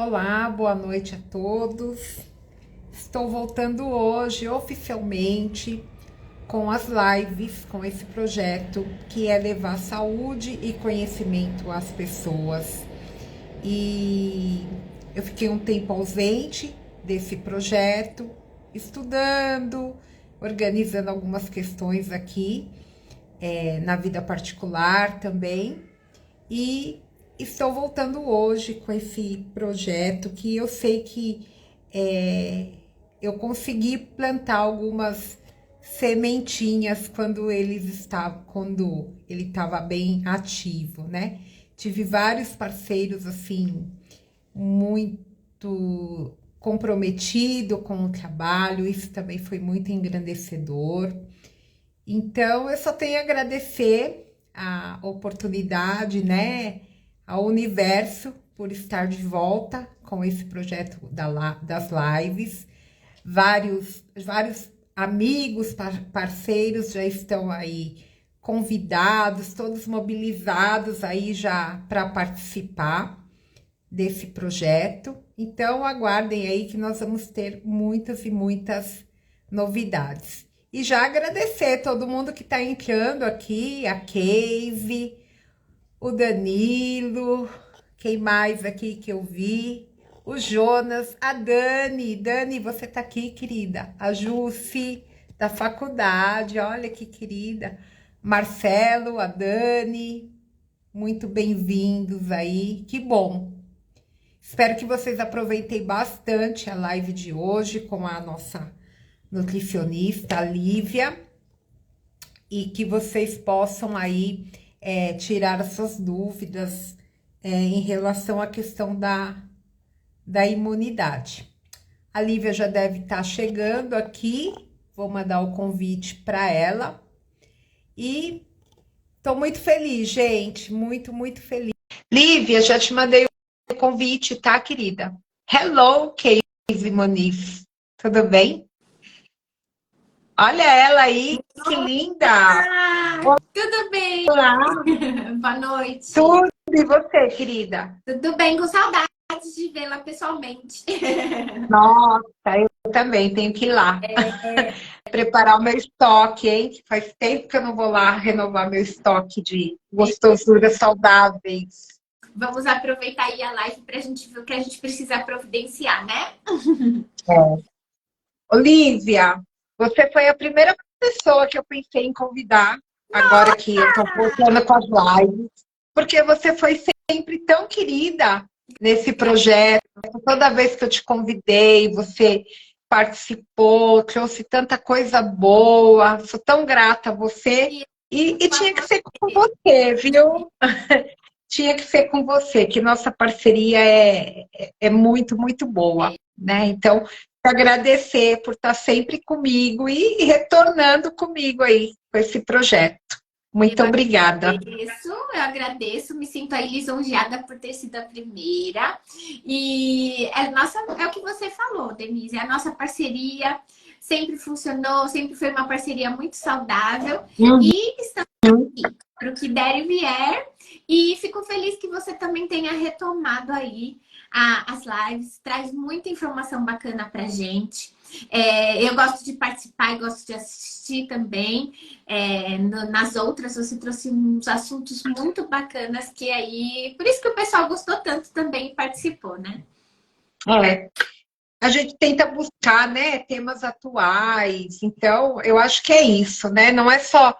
Olá, boa noite a todos. Estou voltando hoje oficialmente com as lives, com esse projeto que é levar saúde e conhecimento às pessoas. E eu fiquei um tempo ausente desse projeto, estudando, organizando algumas questões aqui, na vida particular também. E estou voltando hoje com esse projeto que eu sei que é, eu consegui plantar algumas sementinhas quando ele estava bem ativo, né? Tive vários parceiros assim muito comprometido com o trabalho, isso também foi muito engrandecedor. Então, eu só tenho a agradecer a oportunidade, né, ao universo por estar de volta com esse projeto das lives. Vários amigos, parceiros já estão aí convidados, todos mobilizados aí já para participar desse projeto. Então, aguardem aí que nós vamos ter muitas e muitas novidades. E já agradecer todo mundo que está entrando aqui, a Casey, o Danilo, quem mais aqui que eu vi? O Jonas, a Dani. Dani, você tá aqui, querida. A Jussi, da faculdade, olha que querida. Marcelo, a Dani, muito bem-vindos aí. Que bom. Espero que vocês aproveitem bastante a live de hoje com a nossa nutricionista, a Lívia, e que vocês possam aí tirar as suas dúvidas em relação à questão da imunidade. A Lívia já deve estar chegando aqui, vou mandar o convite para ela. E estou muito feliz, gente, muito feliz. Lívia, já te mandei o convite, tá, querida? Hello, Casey Moniz. Tudo bem? Olha ela aí, que linda! Tudo bem? Olá, Boa noite. tudo e você, querida? Tudo bem, com saudades de vê-la pessoalmente. Nossa, eu também tenho que ir lá. Preparar o meu estoque, hein? Que faz tempo que eu não vou lá renovar meu estoque de gostosuras saudáveis. Vamos aproveitar aí a live para a gente ver o que a gente precisa providenciar, né? Olivia, você foi a primeira pessoa que eu pensei em convidar, agora que eu estou voltando com as lives, porque você foi sempre tão querida nesse projeto. Toda vez que eu te convidei, você participou, trouxe tanta coisa boa. Sou tão grata a você. E E tinha que ser com você, viu? Tinha que ser com você, que nossa parceria é muito boa, né? Então, agradecer por estar sempre comigo e retornando comigo aí com esse projeto. Muito obrigada. eu agradeço, me sinto aí lisonjeada por ter sido a primeira. E é o que você falou, Denise, a nossa parceria sempre funcionou, sempre foi uma parceria muito saudável. Uhum. E estamos para o que der e vier. E fico feliz que você também tenha retomado aí as lives, traz muita informação bacana pra gente. Eu gosto de participar e gosto de assistir também. Nas outras, você trouxe uns assuntos muito bacanas que aí. Por isso que o pessoal gostou tanto também e participou, né? É. A gente tenta buscar, né, temas atuais. Então, eu acho que é isso, né? Não é só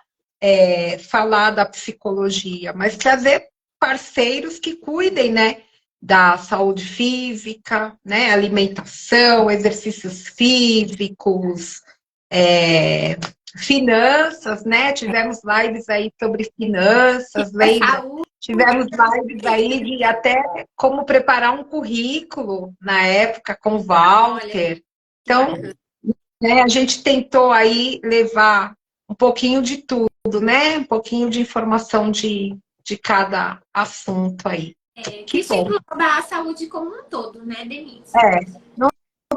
falar da psicologia, mas trazer parceiros que cuidem, né, da saúde física, né, alimentação, exercícios físicos, finanças, né? Tivemos lives aí sobre finanças, A lembra? saúde. Tivemos lives aí de até como preparar um currículo na época com o Olha, Walter. que Então, bacana. né, a gente tentou aí levar um pouquinho de tudo, né? Um pouquinho de informação de cada assunto aí. Que Que isso bom. engloba a saúde como um todo, né, Denise? É, não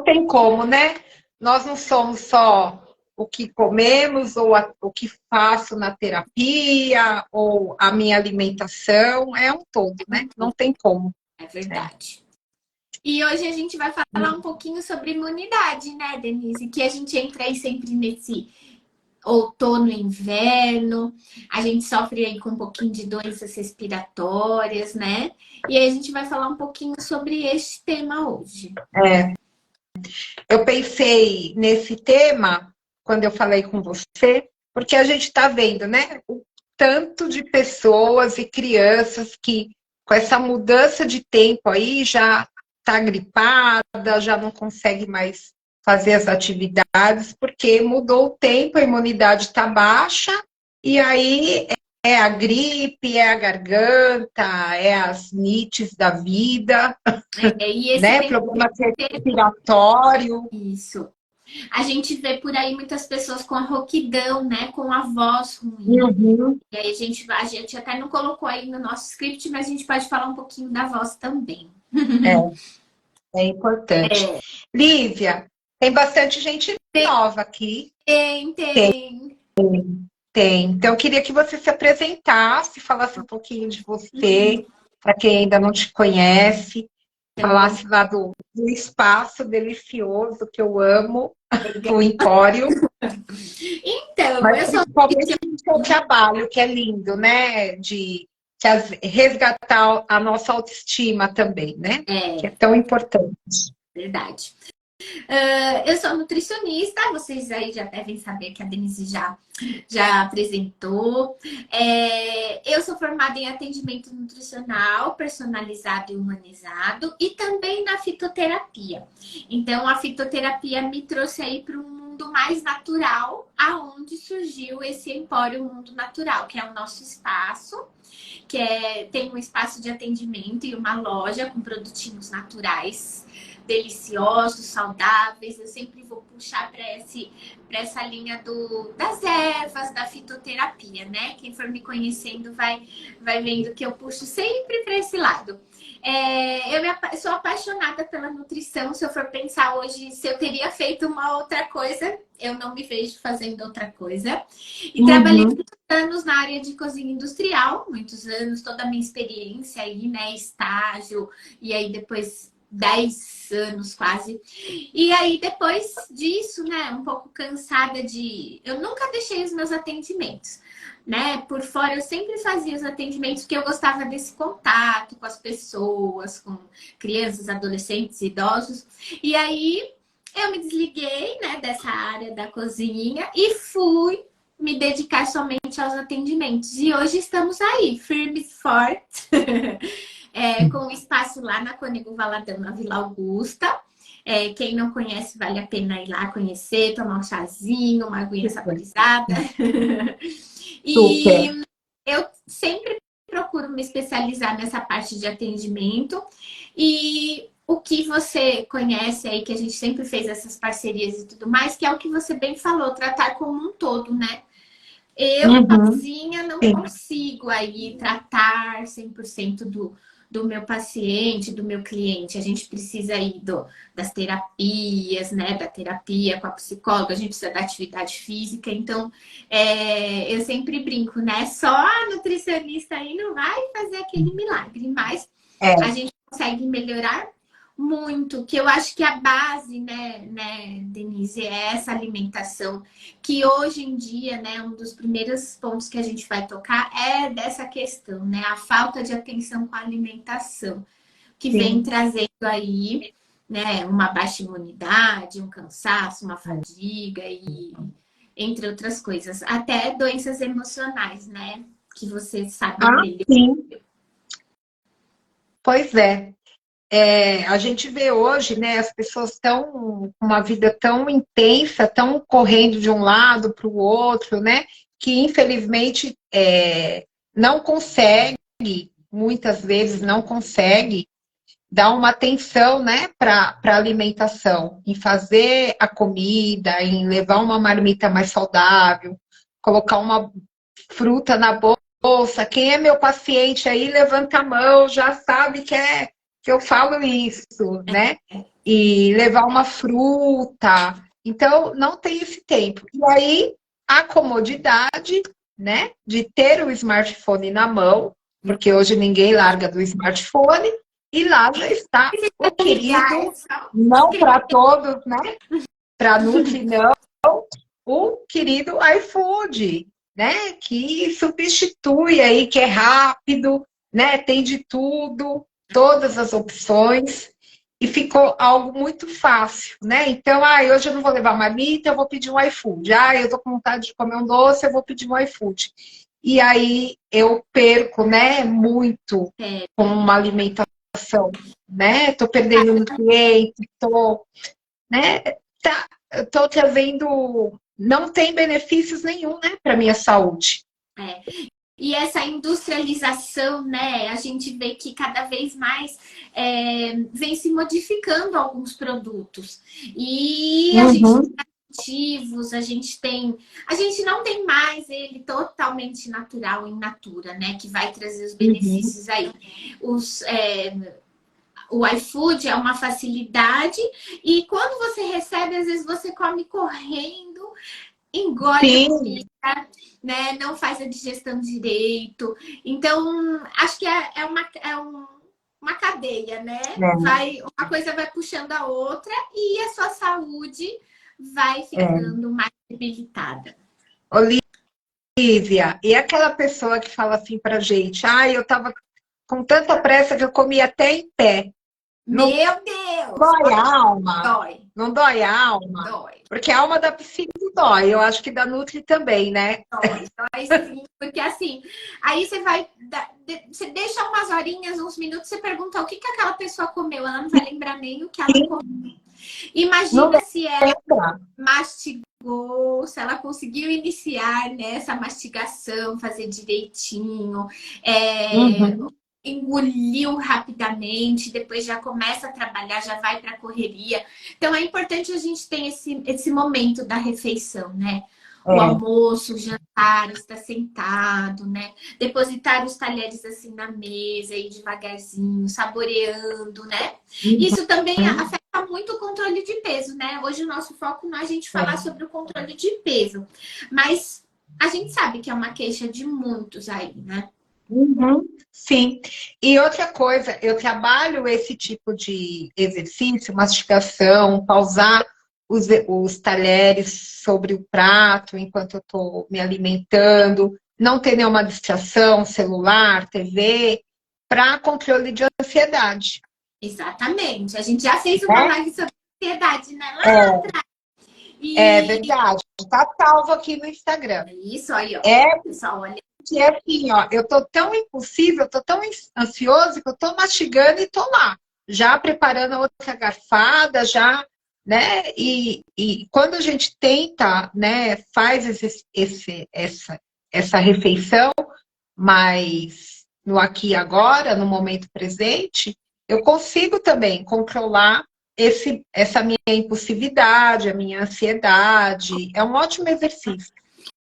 tem como, né? Nós não somos só o que comemos ou o que faço na terapia ou a minha alimentação, é um todo, né? Não tem como. É É. verdade. E hoje a gente vai falar um pouquinho sobre imunidade, né, Denise? Que a gente entra aí sempre nesse outono e inverno, a gente sofre aí com um pouquinho de doenças respiratórias, né? E aí a gente vai falar um pouquinho sobre este tema hoje. É, eu pensei nesse tema quando eu falei com você, porque a gente está vendo, né, o tanto de pessoas e crianças que, com essa mudança de tempo aí, já está gripada, já não consegue mais fazer as atividades, porque mudou o tempo, a imunidade está baixa, e aí é a gripe, é a garganta, é as nites da vida, E esse né? tempo Problema respiratório. isso. A gente vê por aí muitas pessoas com a rouquidão, né? Com a voz ruim. Uhum. E aí a gente até não colocou aí no nosso script, mas a gente pode falar um pouquinho da voz também. É importante. Lívia, tem bastante gente nova aqui. Tem. Tem. Então, eu queria que você se apresentasse, falasse um pouquinho de você, para quem ainda não te conhece, falasse lá do espaço delicioso que eu amo, o Empório, Então, mas eu sou principalmente do seu trabalho, que é lindo, né? Resgatar a nossa autoestima também, né? Que é tão importante. verdade. Eu sou nutricionista, vocês aí já devem saber que a Denise já apresentou. Eu sou formada em atendimento nutricional, personalizado e humanizado, e também na fitoterapia. Então, a fitoterapia me trouxe aí para um mundo mais natural, aonde surgiu esse Empório Mundo Natural, que é o nosso espaço, tem um espaço de atendimento e uma loja com produtinhos naturais deliciosos, saudáveis. Eu sempre vou puxar para essa linha das ervas, da fitoterapia, né? Quem for me conhecendo vai vendo que eu puxo sempre para esse lado. Eu sou apaixonada pela nutrição. Se eu for pensar hoje se eu teria feito uma outra coisa, eu não me vejo fazendo outra coisa. E trabalhei muitos anos na área de cozinha industrial, muitos anos, toda a minha experiência aí, né? Estágio, e aí depois 10 anos quase. E aí, depois disso, né, um pouco cansada de. Eu nunca deixei os meus atendimentos, né? Por fora, eu sempre fazia os atendimentos porque eu gostava desse contato com as pessoas, com crianças, adolescentes, idosos. E aí, eu me desliguei, né, dessa área da cozinha e fui me dedicar somente aos atendimentos. E hoje estamos aí, firmes e fortes. Com espaço lá na Cônego Valadão, na Vila Augusta. Quem não conhece, vale a pena ir lá conhecer, tomar um chazinho, uma aguinha saborizada. E eu sempre procuro me especializar nessa parte de atendimento. E o que você conhece aí, que a gente sempre fez essas parcerias e tudo mais, que é o que você bem falou, tratar como um todo, né? Eu, sozinha, não consigo aí tratar 100% do meu paciente, do meu cliente. A gente precisa aí das terapias, né? Da terapia com a psicóloga, a gente precisa da atividade física. Então, eu sempre brinco, né? Só a nutricionista aí não vai fazer aquele milagre, mas a gente consegue melhorar muito, que eu acho que a base, né, Denise, é essa alimentação, que hoje em dia, né, um dos primeiros pontos que a gente vai tocar é dessa questão, né, a falta de atenção com a alimentação, que vem trazendo aí, né, uma baixa imunidade, um cansaço, uma fadiga e entre outras coisas, até doenças emocionais, né, que você sabe melhor. Sim. Pois é. A gente vê hoje, né, as pessoas estão com uma vida tão intensa, tão correndo de um lado para o outro, né, que infelizmente não consegue, muitas vezes não consegue dar uma atenção, né, para a alimentação, em fazer a comida, em levar uma marmita mais saudável, colocar uma fruta na bolsa. Quem é meu paciente aí, levanta a mão, já sabe que eu falo isso, né? E levar uma fruta. Então, não tem esse tempo. E aí, a comodidade, né? De ter o smartphone na mão, porque hoje ninguém larga do smartphone. E lá já está o querido, Reais, não para todos, né? Para Nutri não, o querido iFood, né? Que substitui aí, que é rápido, né? Tem de tudo, todas as opções. E ficou algo muito fácil, né? Então, hoje eu não vou levar marmita, eu vou pedir um iFood. Eu tô com vontade de comer um doce, eu vou pedir um iFood. E aí eu perco, né, muito é, com uma alimentação, né? Tô perdendo nutrientes, né? Tô trazendo, não tem benefícios nenhum, né, para minha saúde. é. E essa industrialização, né? A gente vê que cada vez mais vem se modificando alguns produtos. E a gente Uhum, tem aditivos, a gente não tem mais ele totalmente natural in natura, né? Que vai trazer os uhum, benefícios aí. O iFood é uma facilidade e quando você recebe, às vezes você come correndo, engole a sim, comida, né? Não faz a digestão direito. Então, acho que uma cadeia, né? Uma coisa vai puxando a outra e a sua saúde vai é. ficando mais debilitada. Olivia, e aquela pessoa que fala assim pra gente, eu tava com tanta pressa que eu comi até em pé. Não Meu Deus! dói a alma, Dói, não dói a alma, dói. porque a alma da psico dói, eu acho que da Nutri também, né? Dói sim, porque assim, aí você vai, você deixa umas horinhas, uns minutos, você pergunta o que que aquela pessoa comeu, ela não vai lembrar nem o que ela comeu. Não Imagina se ela lembra. mastigou, se ela conseguiu iniciar nessa mastigação, fazer direitinho, Uhum, engoliu rapidamente, depois já começa a trabalhar, já vai para a correria. Então é importante a gente ter esse momento da refeição, né? O é. almoço, o jantar, estar sentado, né? Depositar os talheres assim na mesa, ir devagarzinho, saboreando, né? Isso também Uhum, afeta muito o controle de peso, né? Hoje o nosso foco não é a gente falar é. sobre o controle de peso, mas a gente sabe que é uma queixa de muitos aí, né? Uhum, sim. E outra coisa, eu trabalho esse tipo de exercício, mastigação, pausar os talheres sobre o prato enquanto eu estou me alimentando, não ter nenhuma distração, celular, TV, para controle de ansiedade, Exatamente. A gente já fez uma né? live sobre ansiedade, né? É E verdade. Está salvo aqui no Instagram. é isso aí, ó. É Pessoal, olha. que é assim, ó, eu tô tão impulsiva, eu tô tão ansiosa que eu tô mastigando e tô lá, já preparando a outra garfada, já, né? E quando a gente tenta, né, faz essa refeição, mas no aqui e agora, no momento presente, eu consigo também controlar essa minha impulsividade, a minha ansiedade. É um ótimo exercício.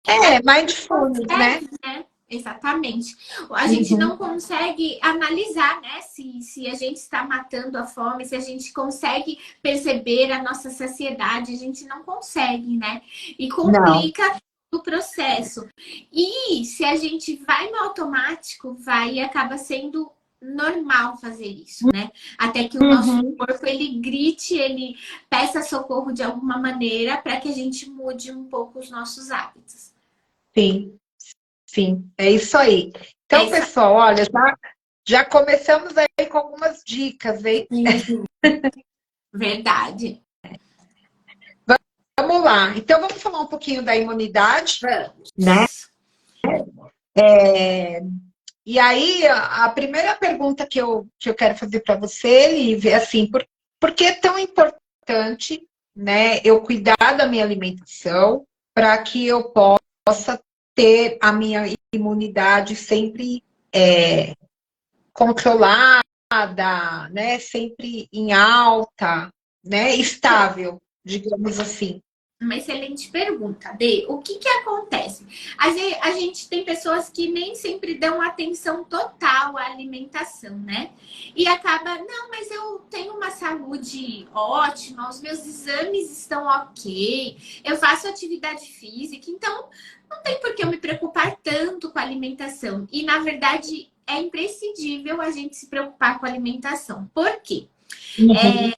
É, mindfulness, né? Consegue, né? Exatamente. A gente Uhum. não consegue analisar, né? Se a gente está matando a fome, se a gente consegue perceber a nossa saciedade, a gente não consegue, né? E Não. complica o processo. E se a gente vai no automático, vai e acaba sendo normal fazer isso, né? Até que o nosso Uhum. corpo ele grite, ele peça socorro de alguma maneira para que a gente mude um pouco os nossos hábitos. Sim, sim, é isso aí. É Então, isso pessoal, olha, já começamos aí com algumas dicas, hein? aí. Verdade. Vamos lá. Então, vamos falar um pouquinho da imunidade, né? Vamos. E aí, a primeira pergunta que eu quero fazer para você, Lívia, é assim, por que é tão importante, né, eu cuidar da minha alimentação para que eu possa ter a minha imunidade sempre controlada, né? Sempre em alta, né? Estável, digamos assim. Uma excelente pergunta, Dê. O que que acontece? A gente tem pessoas que nem sempre dão atenção total à alimentação, né? E acaba, não, mas eu tenho uma saúde ótima, os meus exames estão ok, eu faço atividade física, então não tem por que eu me preocupar tanto com a alimentação. E, na verdade, é imprescindível a gente se preocupar com a alimentação. Por quê? Uhum.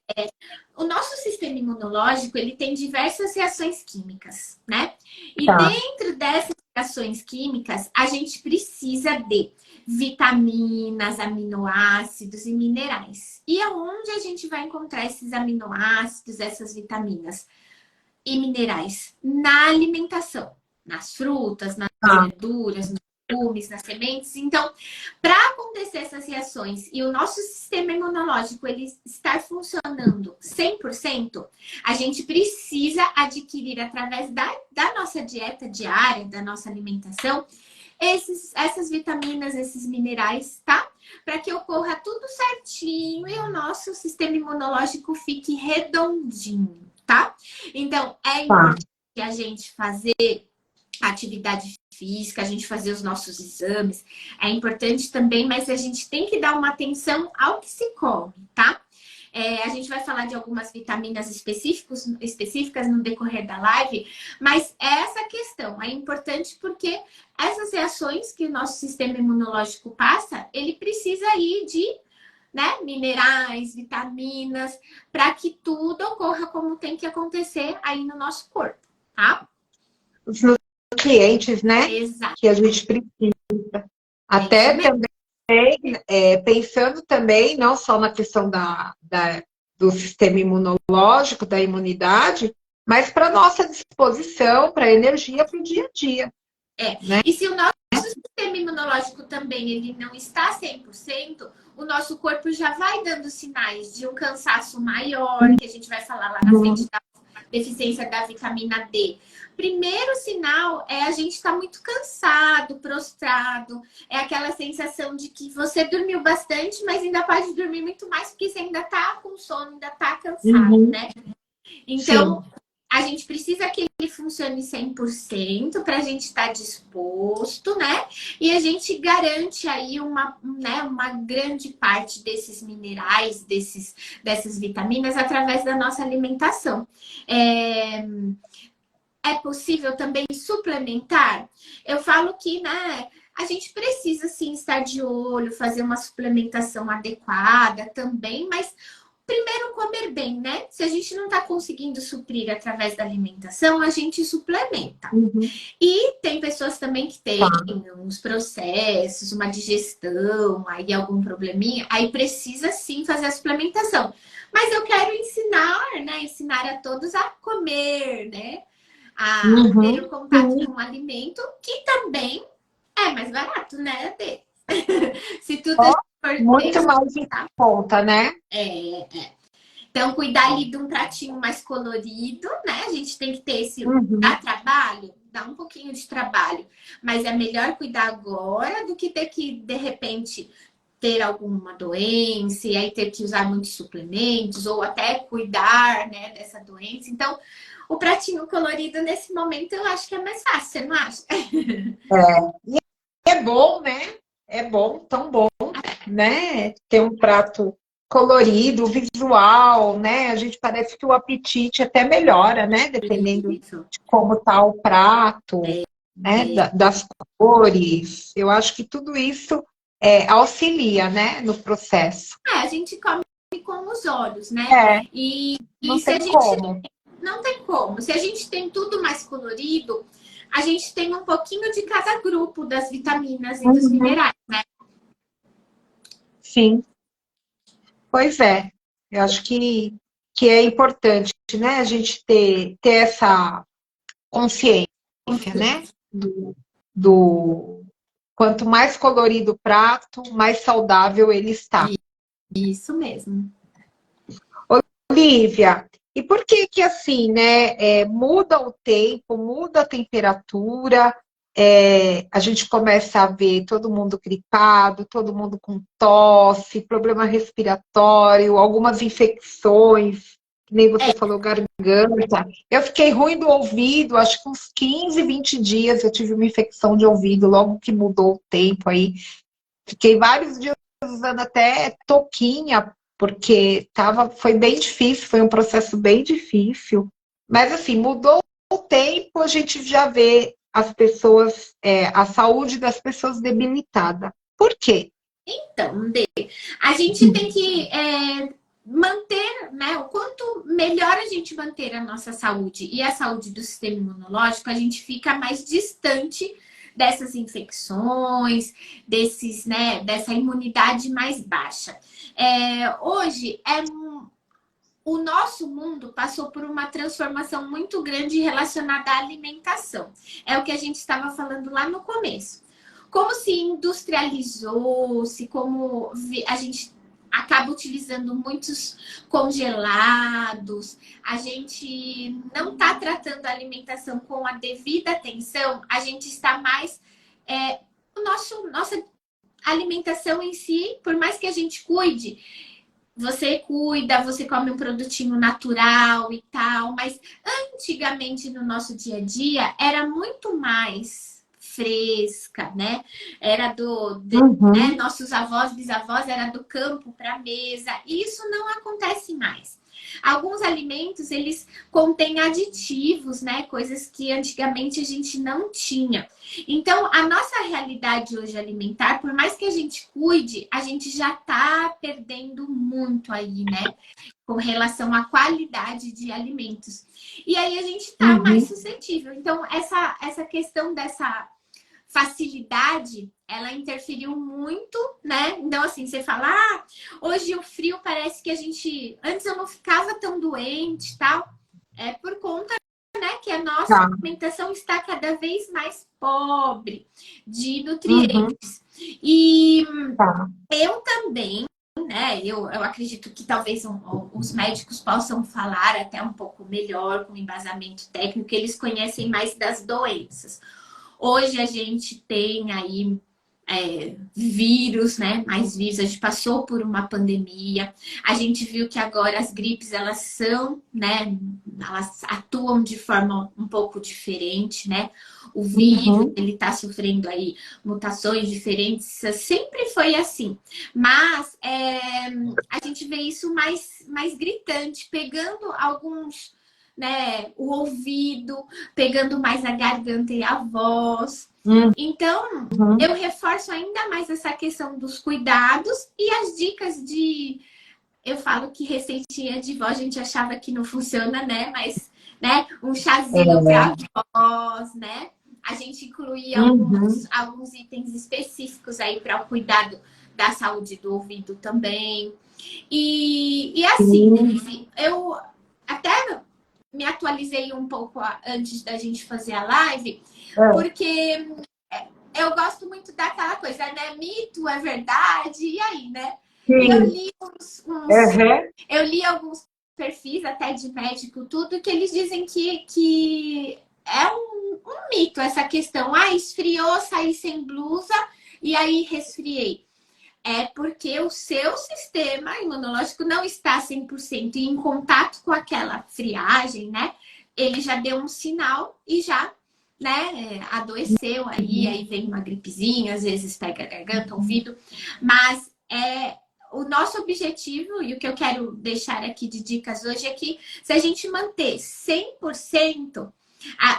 O nosso sistema imunológico, ele tem diversas reações químicas, né? E Tá. dentro dessas reações químicas, a gente precisa de vitaminas, aminoácidos e minerais. E aonde a gente vai encontrar esses aminoácidos, essas vitaminas e minerais? Na alimentação, nas frutas, nas Tá. verduras, nos legumes, nas sementes. Então, para acontecer essas reações e o nosso sistema imunológico ele estar funcionando 100%, a gente precisa adquirir através da nossa dieta diária, da nossa alimentação, essas vitaminas, esses minerais, tá? Para que ocorra tudo certinho e o nosso sistema imunológico fique redondinho, tá? Então, é Tá. importante a gente fazer atividade física, a gente fazer os nossos exames. É importante também, mas a gente tem que dar uma atenção ao que se come, tá? A gente vai falar de algumas vitaminas específicas no decorrer da live, mas essa questão é importante porque essas reações que o nosso sistema imunológico passa, ele precisa aí de, né, minerais, vitaminas, para que tudo ocorra como tem que acontecer aí no nosso corpo, tá? Os nutrientes, né? Exato. Que a gente precisa. Até também, pensando também, não só na questão do sistema imunológico, da imunidade, mas para nossa disposição, para a energia, para o dia a dia. Né? E se o nosso sistema imunológico também ele não está 100%, o nosso corpo já vai dando sinais de um cansaço maior, que a gente vai falar lá na frente da deficiência da vitamina D. Primeiro sinal é a gente estar muito cansado, prostrado. É aquela sensação de que você dormiu bastante, mas ainda pode dormir muito mais, porque você ainda está com sono, ainda está cansado, né? Então, a gente precisa que ele funcione 100% para a gente estar disposto, né? E a gente garante aí uma grande parte desses minerais, dessas vitaminas através da nossa alimentação. É possível também suplementar? Eu falo que, né, a gente precisa sim estar de olho, fazer uma suplementação adequada também, mas primeiro comer bem, né? Se a gente não está conseguindo suprir através da alimentação, a gente suplementa. E tem pessoas também que têm uns processos, uma digestão, aí algum probleminha, aí precisa sim fazer a suplementação. Mas eu quero ensinar, né? Ensinar a todos a comer, né? A ter o contato com o alimento, que também é mais barato, né, Dê? Se tudo for muito mais em conta, né? Então, cuidar ali de um pratinho mais colorido, né? A gente tem que ter esse... Dá trabalho? Dá um pouquinho de trabalho. Mas é melhor cuidar agora do que ter que, de repente, ter alguma doença e aí ter que usar muitos suplementos ou até cuidar, né, dessa doença. Então, o pratinho colorido, nesse momento, eu acho que é mais fácil, você não acha? E é bom, né? É bom, tão bom, né? Ter um prato colorido, visual, né? A gente parece que o apetite até melhora, né? Dependendo de como tá o prato, né? Das cores. Eu acho que tudo isso auxilia, né? No processo. A gente come com os olhos, né? E não se tem a gente... como. Não tem como. Se a gente tem tudo mais colorido, a gente tem um pouquinho de cada grupo das vitaminas e dos minerais, né? Sim. Pois é. Eu acho que é importante, né? A gente ter essa consciência, né? Do quanto mais colorido o prato, mais saudável ele está. Isso mesmo. Olivia, e por que assim, né? Muda o tempo, muda a temperatura, a gente começa a ver todo mundo gripado, todo mundo com tosse, problema respiratório, algumas infecções, que nem você falou, garganta. Eu fiquei ruim do ouvido, acho que uns 15, 20 dias eu tive uma infecção de ouvido, logo que mudou o tempo aí. Fiquei vários dias usando até touquinha, porque foi bem difícil, foi um processo bem difícil. Mas assim, mudou o tempo, a gente já vê as pessoas, a saúde das pessoas debilitada. Por quê? Então, a gente tem que manter, né? O quanto melhor a gente manter a nossa saúde e a saúde do sistema imunológico, a gente fica mais distante dessas infecções, desses, né, dessa imunidade mais baixa. Hoje o nosso mundo passou por uma transformação muito grande relacionada à alimentação. É o que a gente estava falando lá no começo. Como se industrializou-se, como a gente acaba utilizando muitos congelados, a gente não está tratando a alimentação com a devida atenção, a gente está mais... nossa alimentação em si, por mais que a gente cuide, você cuida, você come um produtinho natural e tal, mas antigamente no nosso dia a dia era muito mais fresca, né? Era né? Nossos avós, bisavós, era do campo para a mesa. E isso não acontece mais. Alguns alimentos, eles contêm aditivos, né? Coisas que antigamente a gente não tinha. Então, a nossa realidade hoje alimentar, por mais que a gente cuide, a gente já está perdendo muito aí, né? Com relação à qualidade de alimentos. E aí a gente está mais suscetível. Então, essa questão dessa facilidade, ela interferiu muito, né? Então, assim, você fala, hoje o frio parece que a gente... Antes eu não ficava tão doente e tal. É por conta, né, que a nossa alimentação está cada vez mais pobre de nutrientes. E eu também, né, eu acredito que talvez os médicos possam falar até um pouco melhor, com embasamento técnico, eles conhecem mais das doenças. Hoje a gente tem aí vírus, né? Mais vírus, a gente passou por uma pandemia. A gente viu que agora as gripes, elas são, né? Elas atuam de forma um pouco diferente, né? O vírus, ele tá sofrendo aí mutações diferentes. Sempre foi assim. Mas a gente vê isso mais gritante, pegando alguns... né, o ouvido, pegando mais a garganta e a voz. Então, eu reforço ainda mais essa questão dos cuidados e as dicas de... Eu falo que receitinha de vó a gente achava que não funciona, né? Mas, né, um chazinho para voz, né? A gente incluía alguns itens específicos aí para o cuidado da saúde do ouvido também. E assim, eu até me atualizei um pouco antes da gente fazer a live, porque eu gosto muito daquela coisa, né? Mito é verdade, e aí, né? E eu li eu li alguns perfis até de médico, tudo, que eles dizem que é um mito essa questão. Esfriou, saí sem blusa e aí resfriei. É porque o seu sistema imunológico não está 100% em contato com aquela friagem, né? Ele já deu um sinal e já, né, adoeceu aí vem uma gripezinha, às vezes pega a garganta, ouvido, mas o nosso objetivo e o que eu quero deixar aqui de dicas hoje é que se a gente manter 100%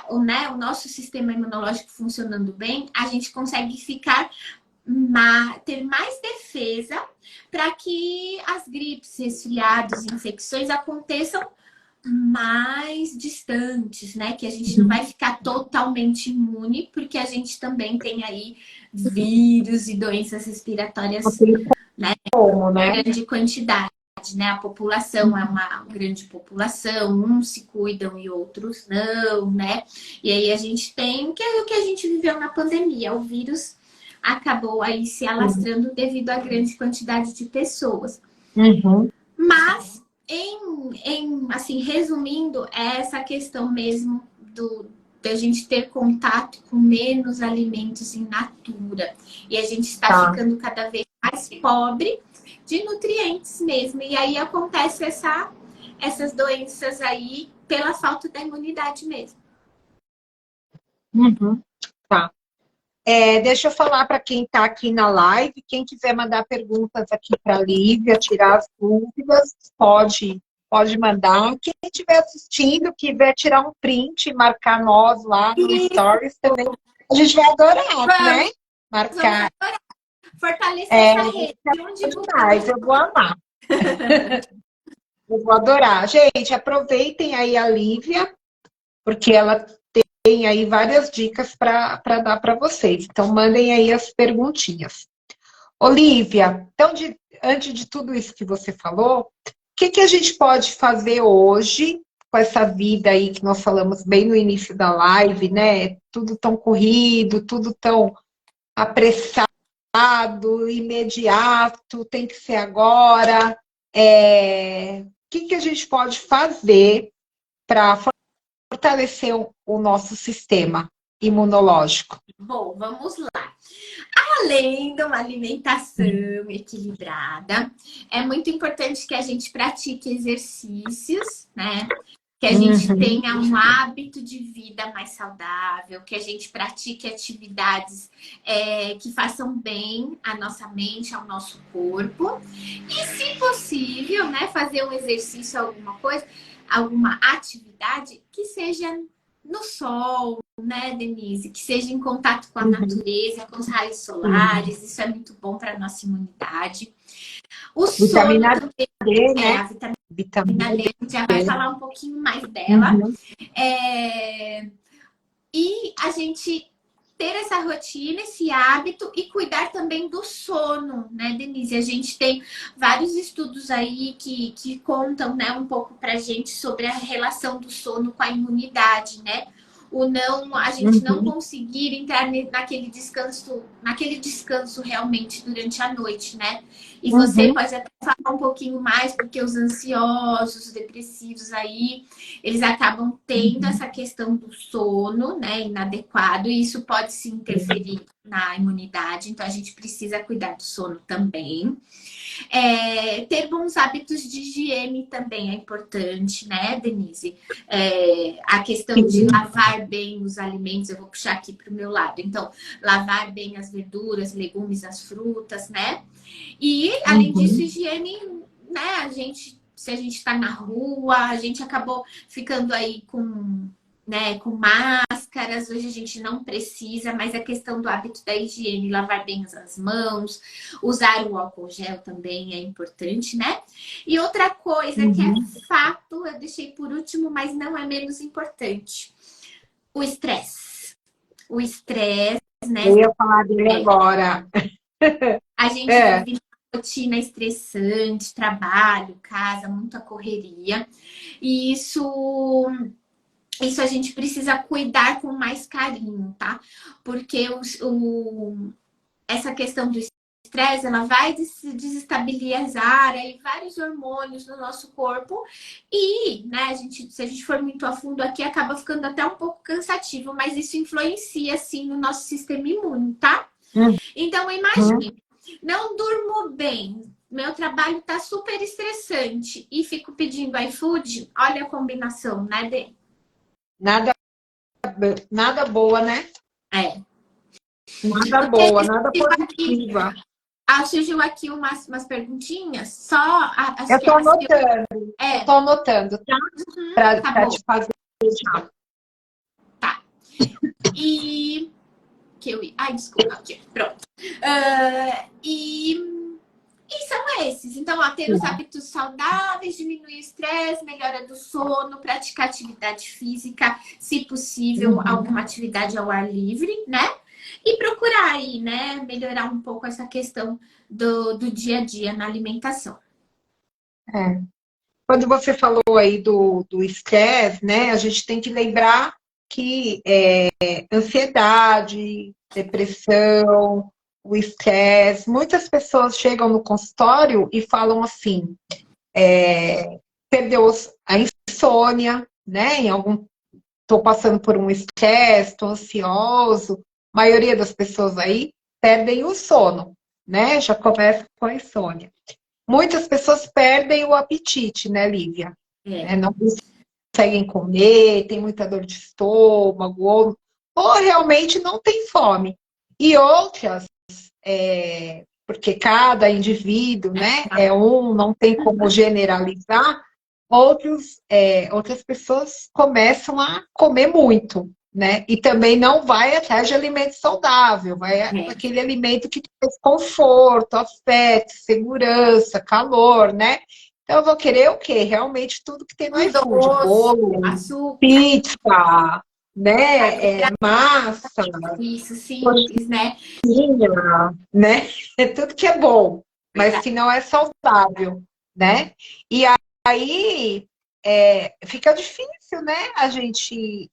o nosso sistema imunológico funcionando bem, a gente consegue ter mais defesa para que as gripes, resfriados, infecções aconteçam mais distantes, né? Que a gente não vai ficar totalmente imune, porque a gente também tem aí vírus e doenças respiratórias, né? Em grande quantidade, né? A população é uma grande população, uns se cuidam e outros não, né? E aí a gente tem o que a gente viveu na pandemia, o vírus acabou aí se alastrando devido à grande quantidade de pessoas. Mas, assim, resumindo, é essa questão mesmo da gente ter contato com menos alimentos in natura. E a gente está ficando cada vez mais pobre de nutrientes mesmo. E aí acontece essas doenças aí pela falta da imunidade mesmo. Deixa eu falar para quem está aqui na live, quem quiser mandar perguntas aqui para a Lívia, tirar as dúvidas, pode mandar. Quem estiver assistindo, quiser tirar um print e marcar nós lá no Stories também, a gente vai adorar, né? Marcar. fortalecer É, essa rede. Onde mas eu vou amar. Eu vou adorar. Gente, aproveitem aí a Lívia, porque ela tem aí várias dicas para dar para vocês. Então, mandem aí as perguntinhas. Olívia, então, antes de tudo isso que você falou, o que a gente pode fazer hoje com essa vida aí que nós falamos bem no início da live, né? Tudo tão corrido, tudo tão apressado, imediato, tem que ser agora. O que a gente pode fazer para fortalecer o nosso sistema imunológico? Bom, vamos lá. Além de uma alimentação equilibrada, é muito importante que a gente pratique exercícios, né? Que a gente tenha um hábito de vida mais saudável, que a gente pratique atividades que façam bem à nossa mente, ao nosso corpo. E, se possível, né, fazer um exercício, alguma coisa, alguma atividade que seja no sol, né, Denise? Que seja em contato com a natureza, com os raios solares. Isso é muito bom para a nossa imunidade. O sono Vitamina também D, né? a vitamina Vitamina D, D. a gente já vai falar um pouquinho mais dela. E a gente ter essa rotina, esse hábito e cuidar também do sono, né, Denise? A gente tem vários estudos aí que contam, né, um pouco pra gente sobre a relação do sono com a imunidade, né? A gente não conseguir entrar naquele descanso realmente durante a noite, né? E você pode até falar um pouquinho mais, porque os ansiosos, os depressivos aí, eles acabam tendo essa questão do sono, né, inadequado, e isso pode se interferir na imunidade, então a gente precisa cuidar do sono também. Ter bons hábitos de higiene também é importante, né, Denise? A questão de lavar bem os alimentos, eu vou puxar aqui para o meu lado. Então, lavar bem as verduras, legumes, as frutas, né? E, além disso, higiene, né? Se a gente está na rua, a gente acabou ficando aí com máscaras, hoje a gente não precisa, mas a questão do hábito da higiene, lavar bem as mãos, usar o álcool gel também é importante, né? E outra coisa que é fato, eu deixei por último, mas não é menos importante, o estresse. O estresse, né? Eu ia falar dele agora. A gente vive uma rotina estressante, trabalho, casa, muita correria. E isso a gente precisa cuidar com mais carinho, tá? Porque essa questão do estresse, ela vai desestabilizar aí vários hormônios no nosso corpo e, né, se a gente for muito a fundo aqui, acaba ficando até um pouco cansativo, mas isso influencia, sim, no nosso sistema imune, tá? Então, imagine, não durmo bem, meu trabalho tá super estressante e fico pedindo iFood, olha a combinação, né, Dê? Nada boa, né? Nada Porque boa, nada positiva. surgiu aqui umas perguntinhas, Eu estou anotando, tá? Para te fazer já. Tá. E ai, desculpa, aqui. Pronto. E são esses. Então, ter os hábitos saudáveis, diminuir o estresse, melhora do sono, praticar atividade física, se possível, alguma atividade ao ar livre, né? E procurar aí, né, melhorar um pouco essa questão do dia a dia na alimentação. Quando você falou aí do estresse, né? A gente tem que lembrar que ansiedade, depressão, o estresse, muitas pessoas chegam no consultório e falam assim, perdeu a insônia, né? Estou passando por um estresse, estou ansioso. A maioria das pessoas aí perdem o sono, né? Já começa com a insônia. Muitas pessoas perdem o apetite, né, Lívia? Não conseguem comer, tem muita dor de estômago, ou realmente não tem fome. E outras, porque cada indivíduo, né, não tem como generalizar, outras pessoas começam a comer muito, né? E também não vai atrás de alimento saudável, vai É. aquele alimento que traz conforto, afeto, segurança, calor, né? Então eu vou querer o quê? Realmente tudo que tem no Um iFood, doce, bolo, açúcar, pizza, né? Massa, isso simples, né? coxinha, né? É tudo que é bom, mas Verdade. que não é saudável, né? E aí fica difícil, né? A gente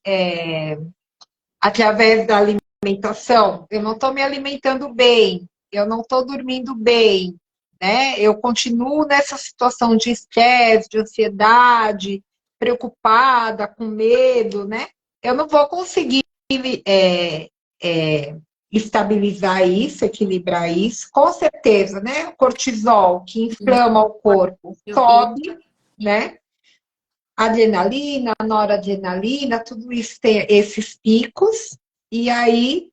através da alimentação, eu não estou me alimentando bem, eu não estou dormindo bem, né? Eu continuo nessa situação de estresse, de ansiedade, preocupada, com medo, né? Eu não vou conseguir é, é, estabilizar isso, equilibrar isso, com certeza, né? O cortisol, que inflama o corpo, Eu vi. sobe, né? Adrenalina, noradrenalina, tudo isso tem esses picos, e aí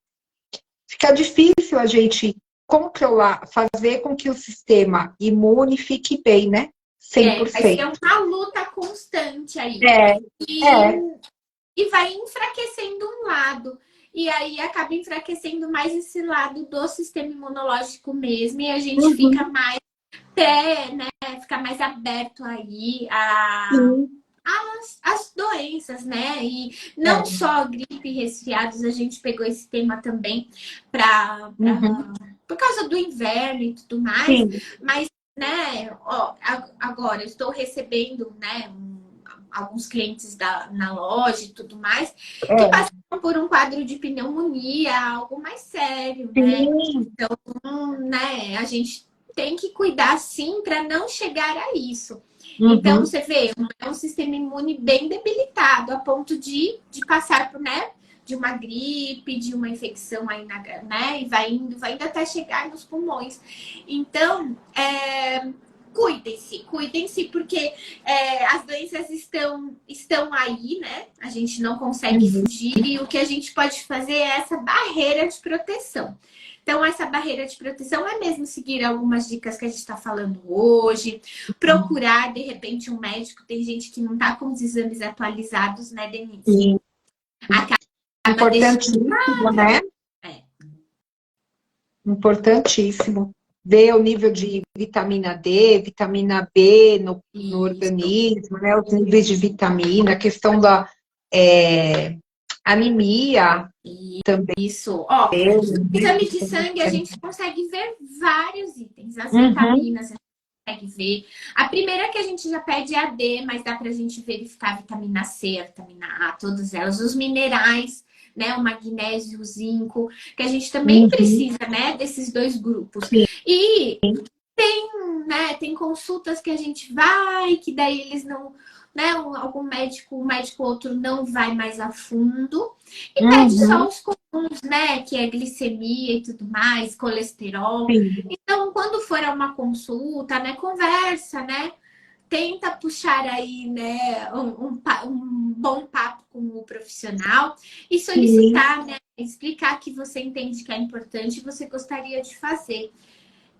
fica difícil a gente controlar, fazer com que o sistema imune fique bem, né? cem por Vai ser cento. uma luta constante aí. É, E, é. e vai enfraquecendo um lado. E aí acaba enfraquecendo mais esse lado do sistema imunológico mesmo. E a gente fica Uhum, mais né? Fica mais aberto aí sim, as doenças, né? E não é. só gripe e resfriados, a gente pegou esse tema também para Uhum, por causa do inverno e tudo mais, sim, mas né, ó, agora eu estou recebendo, né, alguns clientes na loja e tudo mais, que é. passaram por um quadro de pneumonia, algo mais sério, né? Sim, Né, a gente tem que cuidar sim para não chegar a isso. Então, uhum, você vê, é um sistema imune bem debilitado, a ponto de passar por, né, de uma gripe, de uma infecção aí, né, e vai indo até chegar nos pulmões. Então, cuidem-se, porque as doenças estão aí, né? A gente não consegue uhum, fugir e o que a gente pode fazer é essa barreira de proteção. Então, essa barreira de proteção é mesmo seguir algumas dicas que a gente está falando hoje, procurar, de repente, um médico. Tem gente que não está com os exames atualizados, né, Denise? sim. Acaba deixando. Importantíssimo, né? É, Importantíssimo. Ver o nível de vitamina D, vitamina B no isso, organismo, né? Os níveis de vitamina, a questão da é, anemia também. isso. Ó, no Né? exame de sangue a gente consegue ver vários itens. As Uhum, vitaminas, a gente consegue ver. A primeira que a gente já pede é a D, mas dá pra gente verificar a vitamina C, a vitamina A, todas elas. Os minerais, né? O magnésio, o zinco, que a gente também uhum, precisa, né? Desses dois grupos. sim, E né, tem consultas que a gente vai, que daí eles não, né, algum médico, um médico outro não vai mais a fundo e pede só uhum, os comuns, né, que é glicemia e tudo mais, colesterol. sim, Então, quando for a uma consulta, né, conversa, né, tenta puxar aí, né, um bom papo com o profissional e sim, solicitar, né, explicar que você entende que é importante e você gostaria de fazer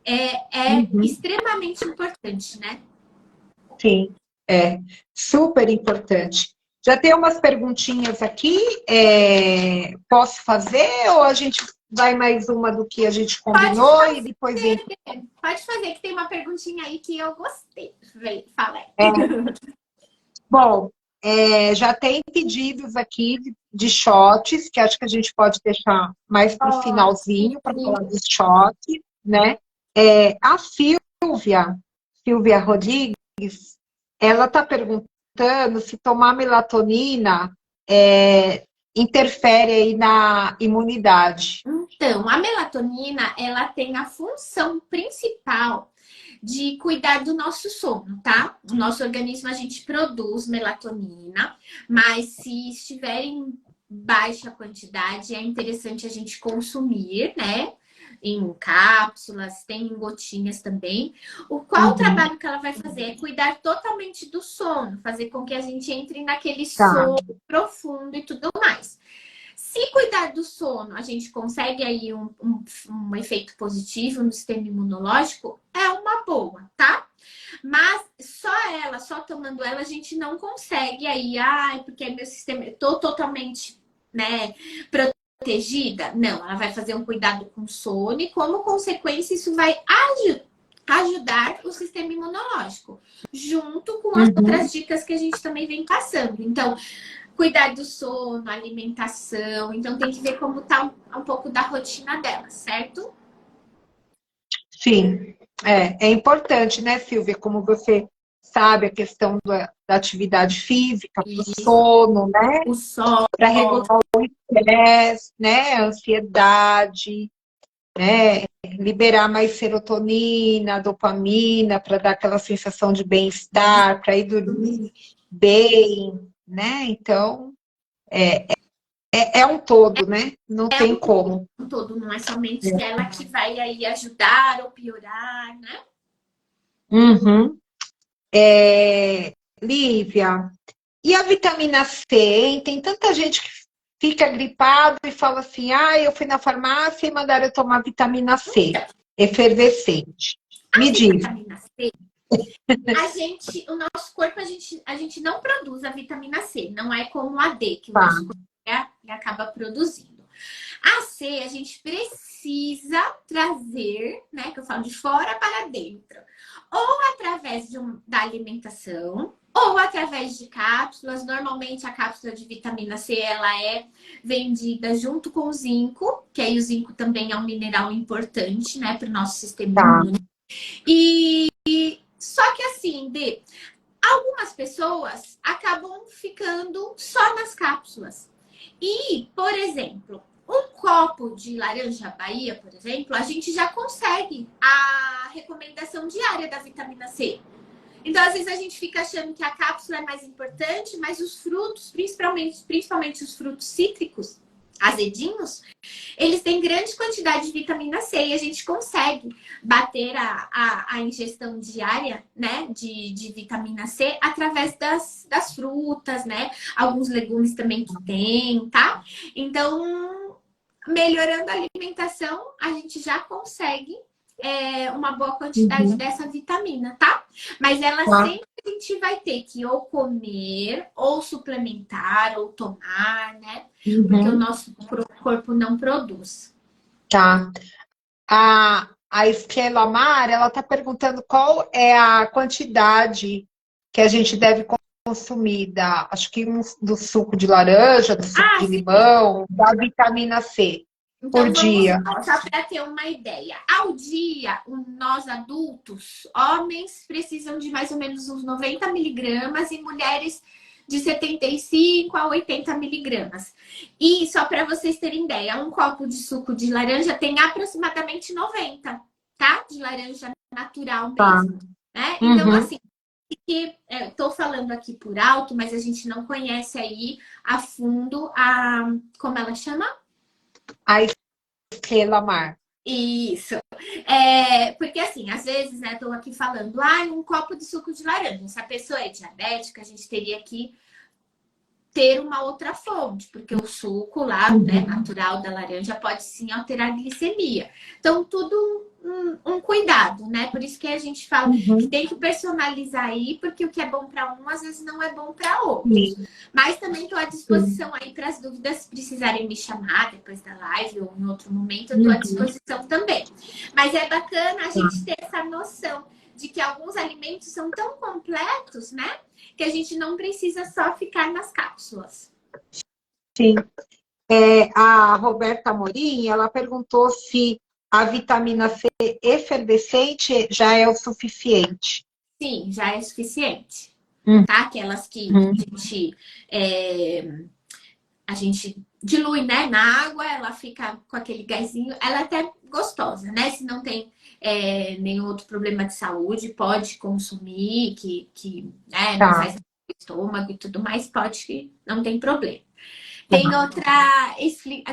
é uhum, extremamente importante, né? sim. É super importante. Já tem umas perguntinhas aqui, posso fazer ou a gente vai mais uma do que a gente Pode combinou e fazer, depois entra? pode fazer, que tem uma perguntinha aí que eu gostei. Fala aí. Bom, já tem pedidos aqui de shots, que acho que a gente pode deixar mais para o Pode, finalzinho para sim. falar dos shots, né? A Silvia Rodrigues, ela está perguntando se tomar melatonina interfere aí na imunidade. Então, a melatonina, ela tem a função principal de cuidar do nosso sono, tá? O nosso organismo, a gente produz melatonina, mas se estiver em baixa quantidade, é interessante a gente consumir, né? Em cápsulas, tem em gotinhas também. Qual o Uhum, trabalho que ela vai fazer? É cuidar totalmente do sono, fazer com que a gente entre naquele tá. sono profundo e tudo mais. Se cuidar do sono, a gente consegue aí um efeito positivo no sistema imunológico, é uma boa, tá? Mas só tomando ela, a gente não consegue aí, porque meu sistema, eu tô totalmente, né, protegida? Não, ela vai fazer um cuidado com sono e, como consequência, isso vai ajudar o sistema imunológico, junto com as Uhum. outras dicas que a gente também vem passando. Então, cuidar do sono, alimentação. Então, tem que ver como tá um pouco da rotina dela, certo? Sim, é importante, né, Silvia? Como você sabe, a questão da atividade física, para o Isso. sono, né? O sol, Para regular o estresse, né? A ansiedade, né? Liberar mais serotonina, dopamina, para dar aquela sensação de bem-estar, para ir dormir bem, né? Então, é um todo, né? Não é tem como. um todo, não é somente ela que vai aí ajudar ou piorar, né? Uhum. Lívia, e a vitamina C, hein? Tem tanta gente que fica gripado e fala assim: ah, eu fui na farmácia e mandaram eu tomar vitamina C, efervescente. Me A diz. vitamina C, o nosso corpo, a gente não produz a vitamina C, não é como a D, que o Tá, nosso corpo acaba produzindo. A C, a gente precisa trazer, né, que eu falo de fora para dentro, ou através da alimentação, ou através de cápsulas. Normalmente a cápsula de vitamina C, ela é vendida junto com o zinco, que aí o zinco também é um mineral importante, né, para o nosso sistema tá. imune. E só que assim, algumas pessoas acabam ficando só nas cápsulas. E, por exemplo, um copo de laranja Bahia, por exemplo, a gente já consegue a recomendação diária da vitamina C. Então, às vezes, a gente fica achando que a cápsula é mais importante, mas os frutos, principalmente os frutos cítricos, azedinhos, eles têm grande quantidade de vitamina C e a gente consegue bater a ingestão diária, né, de vitamina C através das frutas, né? Alguns legumes também que tem, tá? Então, melhorando a alimentação, a gente já consegue uma boa quantidade Uhum, dessa vitamina, tá? Mas ela tá. sempre a gente vai ter que ou comer, ou suplementar, ou tomar, né? Porque o Uhum, nosso corpo não produz. tá. A Estela Mar, ela está perguntando qual é a quantidade que a gente deve consumir acho que do suco de laranja, do suco Ah, de sim. limão, da vitamina C por Então vamos dia. lá, só para ter uma ideia. Ao dia, nós adultos, homens precisam de mais ou menos uns 90 miligramas e mulheres de 75 a 80 miligramas. E só para vocês terem ideia, um copo de suco de laranja tem aproximadamente 90, tá? De laranja natural Tá. mesmo, né? Então, Uhum. assim, estou falando aqui por alto, mas a gente não conhece aí a fundo como ela chama? A Estela Mar. Isso. Porque assim, às vezes, né, tô aqui falando, um copo de suco de laranja. Se a pessoa é diabética, a gente teria que ter uma outra fonte, porque o suco lá, né, Uhum. natural da laranja pode sim alterar a glicemia. Então, tudo um cuidado, né? Por isso que a gente fala que Uhum. tem que personalizar aí, porque o que é bom para um, às vezes não é bom para outros. Sim, Mas também estou à sim. disposição aí para as dúvidas, se precisarem me chamar depois da live ou em outro momento, eu estou à Uhum. disposição também. Mas é bacana a Tá. gente ter essa noção de que alguns alimentos são tão completos, né? Que a gente não precisa só ficar nas cápsulas. Sim. A Roberta Amorim, ela perguntou se a vitamina C efervescente já é o suficiente. Sim, já é suficiente. Uhum. Tá? Aquelas que a gente dilui, né, na água, ela fica com aquele gásinho, ela é até gostosa, né? Se não tem nenhum outro problema de saúde, pode consumir, que né, não Tá. faz estômago e tudo mais, pode, não tem problema. Tem Tá.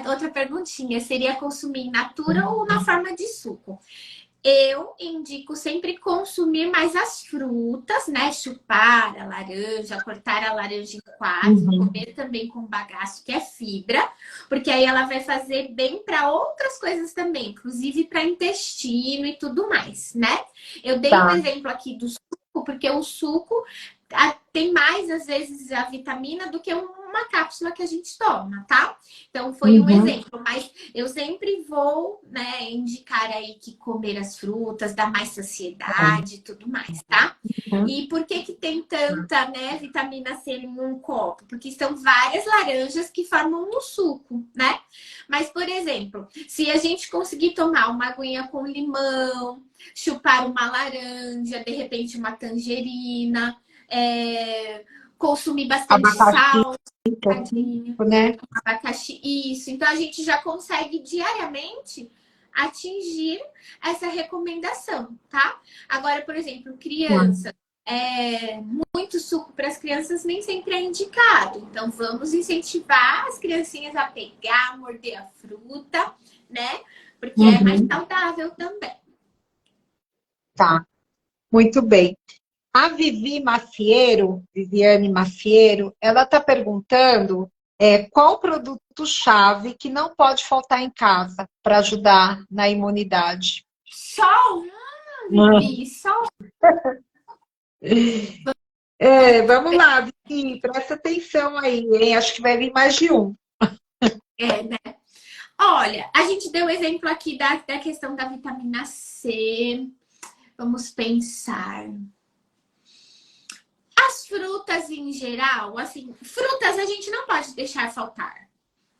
outra perguntinha, seria consumir in natura ou na forma de suco? Eu indico sempre consumir mais as frutas, né? Chupar a laranja, cortar a laranja em quatro, Uhum. comer também com bagaço, que é fibra, porque aí ela vai fazer bem para outras coisas também, inclusive para intestino e tudo mais, né? Eu dei um Tá. exemplo aqui do suco, porque o suco tem mais, às vezes, a vitamina do que uma cápsula que a gente toma, tá? Então, foi um Uhum. exemplo, mas eu sempre vou, né, indicar aí que comer as frutas dá mais saciedade e tudo mais, tá? Uhum. E por que que tem tanta, né, vitamina C em um copo? Porque são várias laranjas que formam um suco, né? Mas, por exemplo, se a gente conseguir tomar uma aguinha com limão, chupar uma laranja, de repente uma tangerina, consumir bastante Abacaxi, sal, tadinho, né? abacaxi, isso. Então a gente já consegue diariamente atingir essa recomendação, tá? Agora, por exemplo, criança, muito suco para as crianças nem sempre é indicado. Então vamos incentivar as criancinhas a pegar, morder a fruta, né? Porque é mais Uhum. saudável também. Tá, muito bem. A Viviane Maciero, ela está perguntando qual produto-chave que não pode faltar em casa para ajudar na imunidade. Só Vivi, só Vamos lá, Vivi, presta atenção aí, hein? Acho que vai vir mais de um. né? Olha, a gente deu o exemplo aqui da questão da vitamina C. Vamos pensar. As frutas em geral, assim, frutas a gente não pode deixar faltar,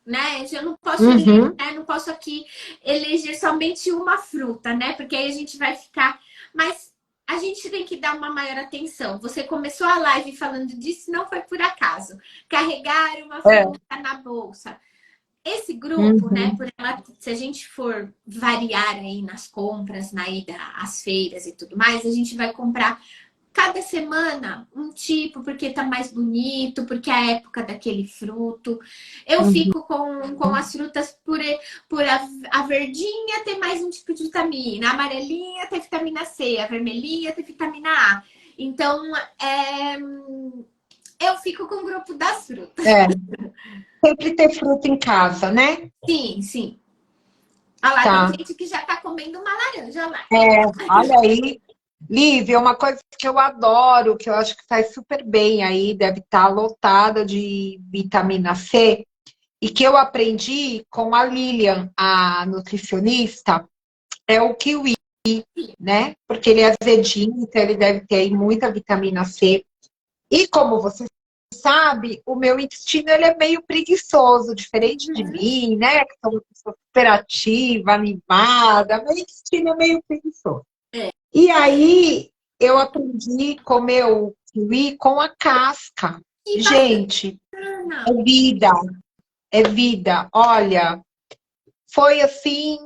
né? Eu não posso, Uhum. não posso aqui eleger somente uma fruta, né? Porque aí a gente vai ficar. Mas a gente tem que dar uma maior atenção. Você começou a live falando disso, não foi por acaso. Carregar uma É. fruta na bolsa. Esse grupo, né, Uhum. se a gente for variar aí nas compras, na ida às feiras e tudo mais, a gente vai comprar cada semana um tipo, porque tá mais bonito, porque é a época daquele fruto. Eu Uhum. fico com as frutas por a verdinha ter mais um tipo de vitamina, a amarelinha ter vitamina C, a vermelhinha ter vitamina A. Então, eu fico com o grupo das frutas. É. Sempre ter fruta em casa, né? Sim, sim. Olha lá, tem Tá. gente que já tá comendo uma laranja, olha lá. Olha aí. Lívia, uma coisa que eu adoro, que eu acho que faz super bem aí, deve estar lotada de vitamina C, e que eu aprendi com a Lilian, a nutricionista, é o kiwi, né? Porque ele é azedinho, então ele deve ter aí muita vitamina C. E como você sabe, o meu intestino ele é meio preguiçoso, diferente de mim, né? Que sou uma pessoa super ativa, animada, meu intestino é meio preguiçoso. E aí eu aprendi a comer o kiwi com a casca. Que Gente, bacana! é vida, é vida. Olha, foi assim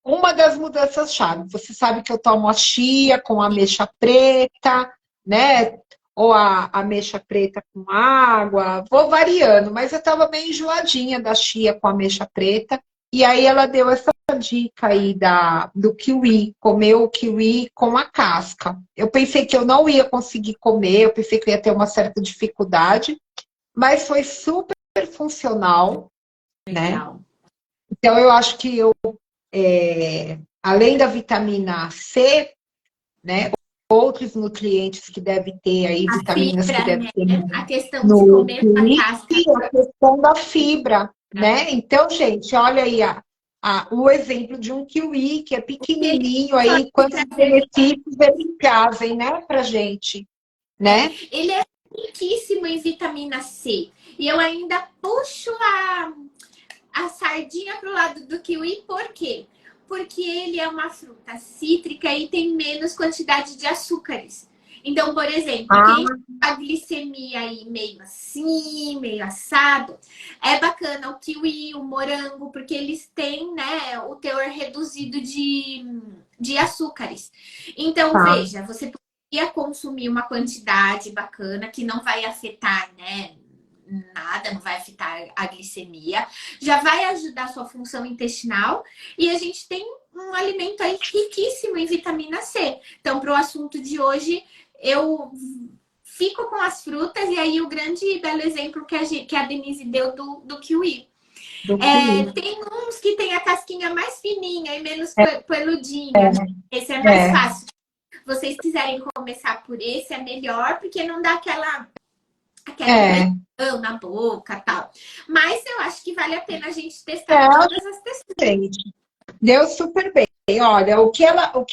uma das mudanças chave. Você sabe que eu tomo a chia com ameixa preta, né? Ou a ameixa preta com água. Vou variando, mas eu estava meio enjoadinha da chia com ameixa preta. E aí ela deu essa dica aí do kiwi, comer o kiwi com a casca. Eu pensei que eu não ia conseguir comer, eu pensei que eu ia ter uma certa dificuldade, mas foi super funcional, né? Legal. Então eu acho que além da vitamina C, né, outros nutrientes que deve ter aí, A vitaminas que fibra, deve né? ter A questão de no comer com a kiwi, casca. e a questão da fibra, né? Então, gente, olha aí o exemplo de um kiwi que é Ele pequenininho pode aí, quantos trazer. benefícios ele trazem, né, pra gente, né? Ele é riquíssimo em vitamina C. E eu ainda puxo a sardinha pro lado do kiwi, por quê? Porque ele é uma fruta cítrica e tem menos quantidade de açúcares. Então, por exemplo, quem Ah, tem a glicemia aí meio assim, meio assado, é bacana o kiwi, o morango, porque eles têm, né, o teor reduzido de açúcares. Então, tá. veja, você poderia consumir uma quantidade bacana que não vai afetar, né, nada, não vai afetar a glicemia, já vai ajudar a sua função intestinal e a gente tem um alimento aí riquíssimo em vitamina C. Então, para o assunto de hoje, eu fico com as frutas e aí o grande e belo exemplo que a Denise deu do kiwi. Do kiwi. Tem uns que tem a casquinha mais fininha e menos peludinha, né? Esse é mais É, fácil. Se vocês quiserem começar por esse, é melhor, porque não dá aquela impressão na boca e tal. Mas eu acho que vale a pena a gente testar todas as texturas. Gente, deu super bem. Olha, o que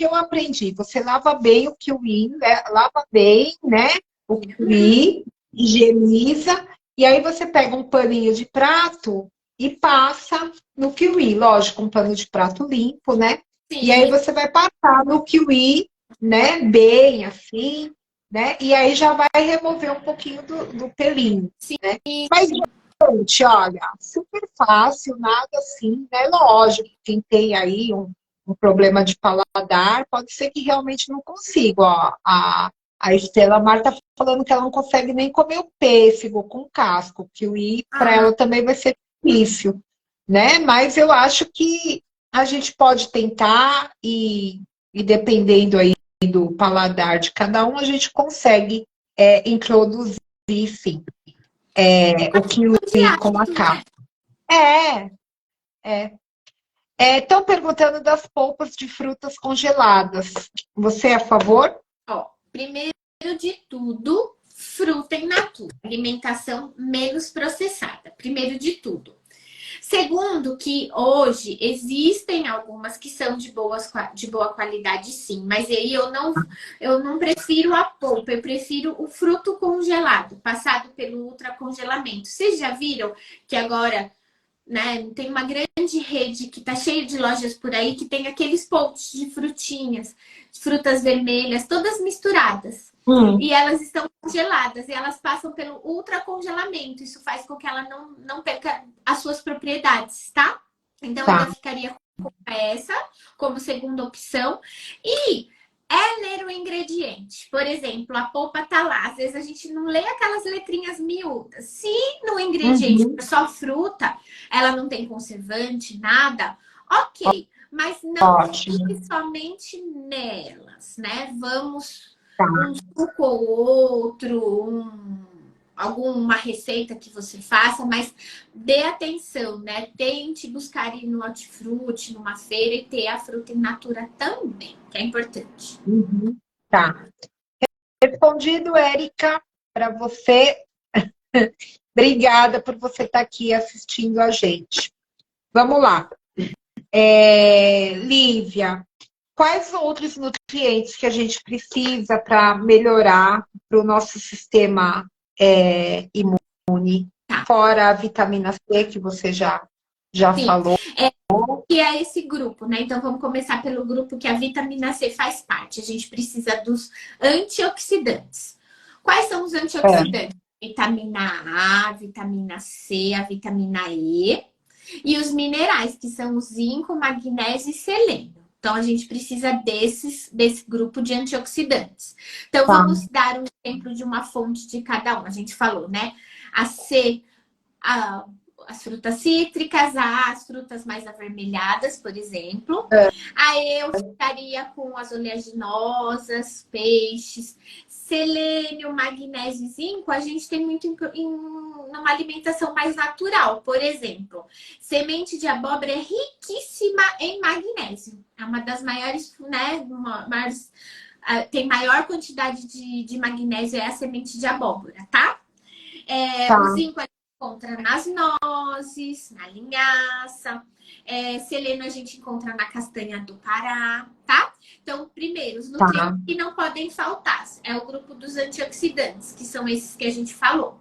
eu aprendi, você lava bem o kiwi, né? Lava bem, né? O kiwi, higieniza, e aí você pega um paninho de prato e passa no kiwi. Lógico, um pano de prato limpo, né? E aí Sim. você vai passar no kiwi, né? Bem assim, né? E aí já vai remover um pouquinho do pelinho, Sim. né? Mas gente, olha, super fácil, nada assim, né? Lógico, quem tem aí um problema de paladar, pode ser que realmente não consiga. Ó, a Estela Marta tá falando que ela não consegue nem comer o pêssego com casco, que o i para ela também vai ser difícil, né? Mas eu acho que a gente pode tentar e dependendo aí do paladar de cada um, a gente consegue introduzir, sim, o kiwi com a capa. É, é. Estão perguntando das polpas de frutas congeladas. Você é a favor? Ó, primeiro de tudo, fruta in natura, alimentação menos processada. Primeiro de tudo. Segundo, que hoje existem algumas que são de boa qualidade, sim. Mas aí eu não prefiro a polpa, eu prefiro o fruto congelado, passado pelo ultracongelamento. Vocês já viram que agora, né, tem uma grande rede que tá cheia de lojas por aí que tem aqueles potes de frutinhas, frutas vermelhas, todas misturadas. E elas estão congeladas e elas passam pelo ultracongelamento. Isso faz com que ela não perca as suas propriedades, tá? Então, eu ainda ficaria com essa como segunda opção. E ler o ingrediente. Por exemplo, a polpa tá lá. Às vezes a gente não lê aquelas letrinhas miúdas. Se no ingrediente é só fruta, ela não tem conservante, nada, ok. Mas não fique somente nelas, né? Vamos um suco ou outro, alguma receita que você faça, mas dê atenção, né? Tente buscar ir no hortifruti, numa feira e ter a fruta in natura também, que é importante. Tá. Respondido, Érica, para você. Obrigada por você estar aqui assistindo a gente. Vamos lá. Lívia, quais outros nutrientes que a gente precisa para melhorar para o nosso sistema imune? Fora a vitamina C, que você já falou. Que é esse grupo, né? Então vamos começar pelo grupo que a vitamina C faz parte. A gente precisa dos antioxidantes. Quais são os antioxidantes? Vitamina A, vitamina C, a vitamina E e os minerais, que são o zinco, magnésio e selênio. Então, a gente precisa desse grupo de antioxidantes. Então, vamos dar um exemplo de uma fonte de cada um. A gente falou, né? A C, as frutas cítricas, as frutas mais avermelhadas, por exemplo. Aí eu ficaria com as oleaginosas, peixes, selênio, magnésio e zinco. A gente tem muito numa alimentação mais natural. Por exemplo, semente de abóbora é riquíssima em magnésio. É uma das maiores, né? Tem maior quantidade de magnésio é a semente de abóbora, tá? O zinco encontra nas nozes, na linhaça. Selênio a gente encontra na castanha do Pará, tá? Então, primeiro, os nutrientes que não podem faltar é o grupo dos antioxidantes, que são esses que a gente falou.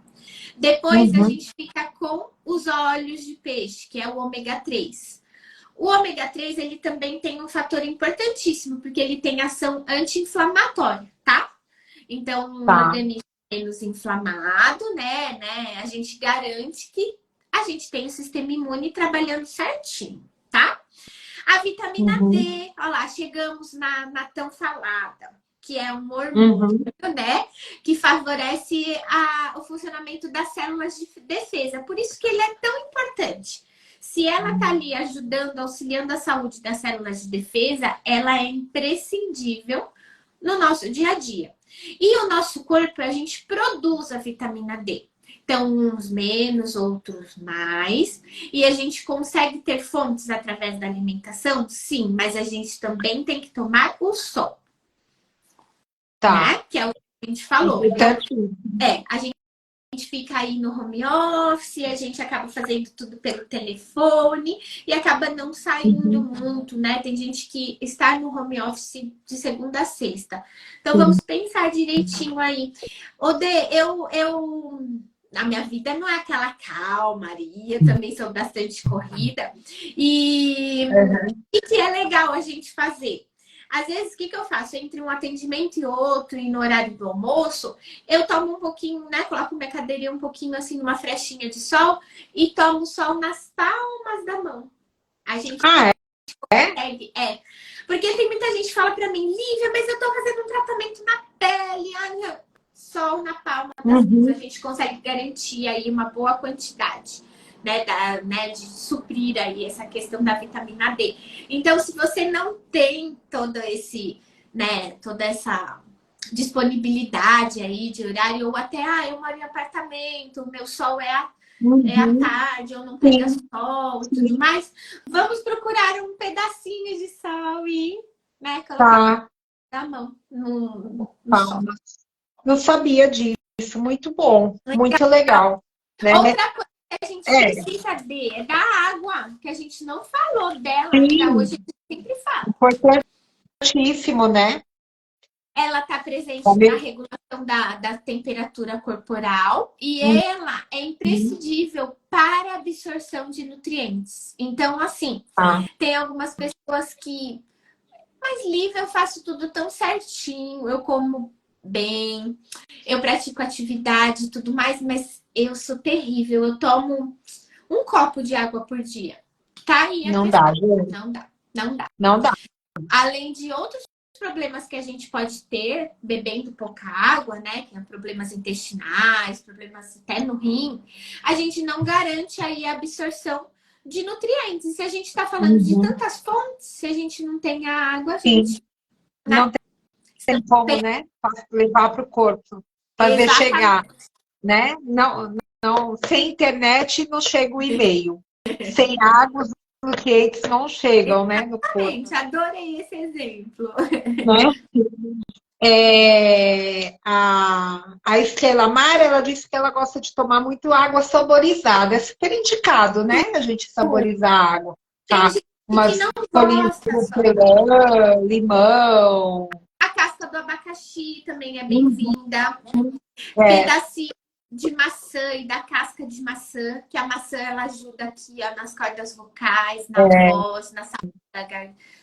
Depois, a gente fica com os óleos de peixe, que é o ômega 3. O ômega 3, ele também tem um fator importantíssimo, porque ele tem ação anti-inflamatória, tá? Então, um organismo menos inflamado, né? A gente garante que a gente tem o sistema imune trabalhando certinho, tá? A vitamina D, olha lá, chegamos na tão falada, que é um hormônio, né? Que favorece o funcionamento das células de defesa. Por isso que ele é tão importante. Se ela tá ali ajudando, auxiliando a saúde das células de defesa, ela é imprescindível no nosso dia a dia. E o nosso corpo, a gente produz a vitamina D. Então, uns menos, outros mais. E a gente consegue ter fontes através da alimentação? Sim, mas a gente também tem que tomar o sol. Né? Que é o que a gente falou. Então, a gente gente fica aí no home office, a gente acaba fazendo tudo pelo telefone e acaba não saindo Uhum. muito, né? Tem gente que está no home office de segunda a sexta. Então Sim. vamos pensar direitinho aí. Ode, na minha vida não é aquela calmaria, também sou bastante corrida e, Uhum. e que é legal a gente fazer. Às vezes, o que eu faço? Entre um atendimento e outro, e no horário do almoço, eu tomo um pouquinho, né? Coloco minha cadeirinha um pouquinho assim numa frechinha de sol e tomo sol nas palmas da mão. A gente Ah, é? consegue, Porque tem muita gente que fala pra mim, Lívia, mas eu tô fazendo um tratamento na pele. Ai, sol na palma das mãos. A Uhum. gente consegue garantir aí uma boa quantidade. Né, de suprir aí essa questão da vitamina D. Então, se você não tem todo esse, né, toda essa disponibilidade aí de horário, ou até, eu moro em apartamento, o meu sol é à Uhum. tarde, ou não pega Sim, sol e tudo sim. mais, vamos procurar um pedacinho de sol e, né, colocar Tá, a mão no tá. sol. Não sabia disso. Muito bom, muito legal, né? Outra coisa que a gente É, precisa de é da água, que a gente não falou dela ainda sim, hoje, a gente sempre fala. importantíssimo, né? Ela está presente na Sabe? regulação da temperatura corporal e ela é Uhum. imprescindível para a absorção de nutrientes. Então, assim, Tá. tem algumas pessoas que, mas Lívia, eu faço tudo tão certinho, eu como bem, eu pratico atividade e tudo mais, mas eu sou terrível, eu tomo um copo de água por dia. Tá aí a Não dá, questão. gente. Não dá, não dá. Não dá. Além de outros problemas que a gente pode ter bebendo pouca água, né? Que é problemas intestinais, problemas até no rim, a gente não garante aí a absorção de nutrientes. E se a gente está falando de Uhum. tantas fontes, se a gente não tem a água, a Sim, gente, né? não tem como, né? Levar para o corpo, fazer chegar, Exatamente. né? Não, não, sem internet não chega o e-mail. Sem água, os nutrientes não chegam, né, no corpo, Exatamente. Adorei esse exemplo. né? A Estrela Mar, ela disse que ela gosta de tomar muito água saborizada. É super indicado, né? A gente saborizar a água, Tem tá? gente que Umas não folhinhas de gosta só. hortelã, limão. A casca do abacaxi também é bem-vinda. É, Pedacinho de maçã e da casca de maçã, que a maçã ela ajuda aqui ó, nas cordas vocais, na voz, na saúde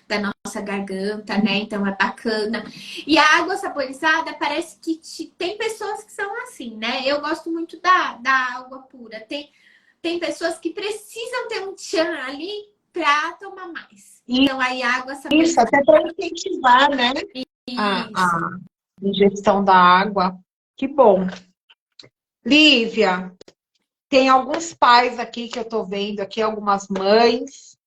da nossa garganta, né? Então é bacana. E a água saborizada parece que tem pessoas que são assim, né? Eu gosto muito da água pura. Tem pessoas que precisam ter um tchan ali para tomar mais. Então aí a água isso, saborizada. até para incentivar, né? Isso. A ingestão da água. Que bom. Lívia, tem alguns pais aqui que eu estou vendo aqui, algumas mães,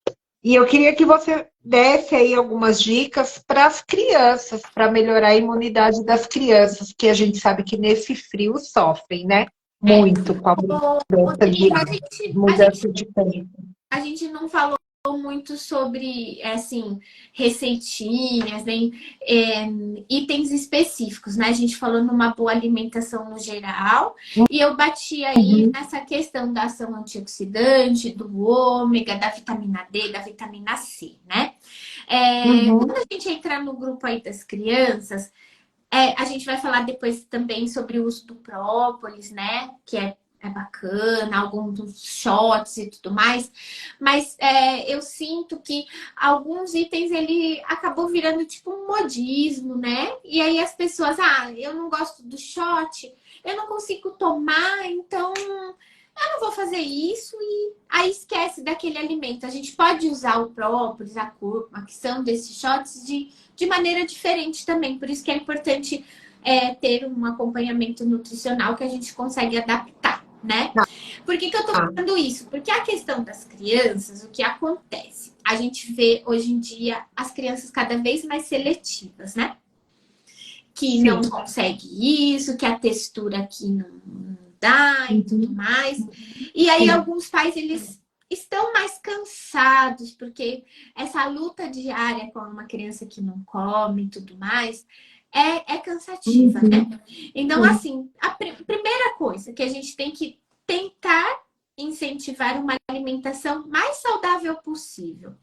e eu queria que você desse aí algumas dicas para as crianças, para melhorar a imunidade das crianças, que a gente sabe que nesse frio sofrem, né? É. Muito com a Rodrigo, mudança de tempo. a gente não falou muito sobre, assim, receitinhas, nem itens específicos, né? A gente falou numa boa alimentação no geral, e eu bati aí Uhum, nessa questão da ação antioxidante, do ômega, da vitamina D, da vitamina C, né? Quando uhum, a gente entra no grupo aí das crianças, a gente vai falar depois também sobre o uso do própolis, né? Que é bacana, alguns dos shots e tudo mais. Mas eu sinto que alguns itens ele acabou virando tipo um modismo, né? E aí as pessoas, eu não gosto do shot, eu não consigo tomar, então eu não vou fazer isso e aí esquece daquele alimento. A gente pode usar o própolis, a cúrcuma, que são desses shots de maneira diferente também. Por isso que é importante ter um acompanhamento nutricional que a gente consegue adaptar, né? Por que eu tô tá. falando isso? Porque a questão das crianças, o que acontece? A gente vê hoje em dia as crianças cada vez mais seletivas, né? Que não Sim. consegue isso, que a textura aqui não dá e tudo Uhum, mais. E aí sim. alguns pais, eles estão mais cansados, porque essa luta diária com uma criança que não come e tudo mais é cansativa, né? Uhum, Então, sim. assim, a primeira coisa que a gente tem que tentar incentivar uma alimentação mais saudável possível.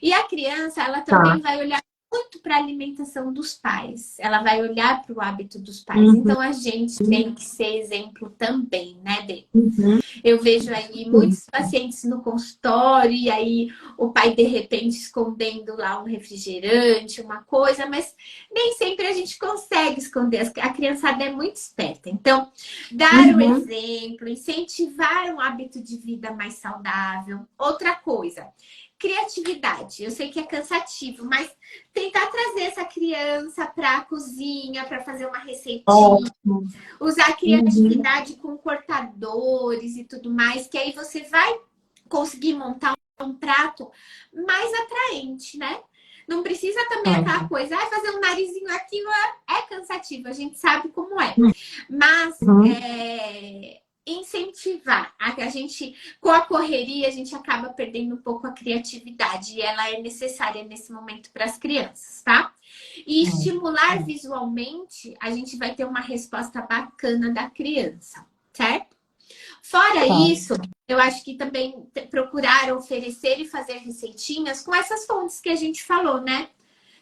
E a criança, ela também vai olhar muito para a alimentação dos pais. Ela vai olhar para o hábito dos pais. Então, a gente tem que ser exemplo também, né, Dê? Eu vejo aí muitos pacientes no consultório e aí o pai, de repente, escondendo lá um refrigerante, uma coisa, mas nem sempre a gente consegue esconder. A criançada é muito esperta. Então, dar o exemplo, incentivar um hábito de vida mais saudável. Outra coisa, criatividade. Eu sei que é cansativo, mas tentar trazer essa criança para a cozinha, para fazer uma receitinha, usar a criatividade com cortadores e tudo mais, que aí você vai conseguir montar um prato mais atraente, né? Não precisa também aquela coisa, fazer um narizinho aqui é cansativo, a gente sabe como é. Mas incentivar. A gente, com a correria, a gente acaba perdendo um pouco a criatividade e ela é necessária nesse momento para as crianças, tá? E estimular visualmente, a gente vai ter uma resposta bacana da criança, certo? Fora isso, eu acho que também procurar oferecer e fazer receitinhas com essas fontes que a gente falou, né?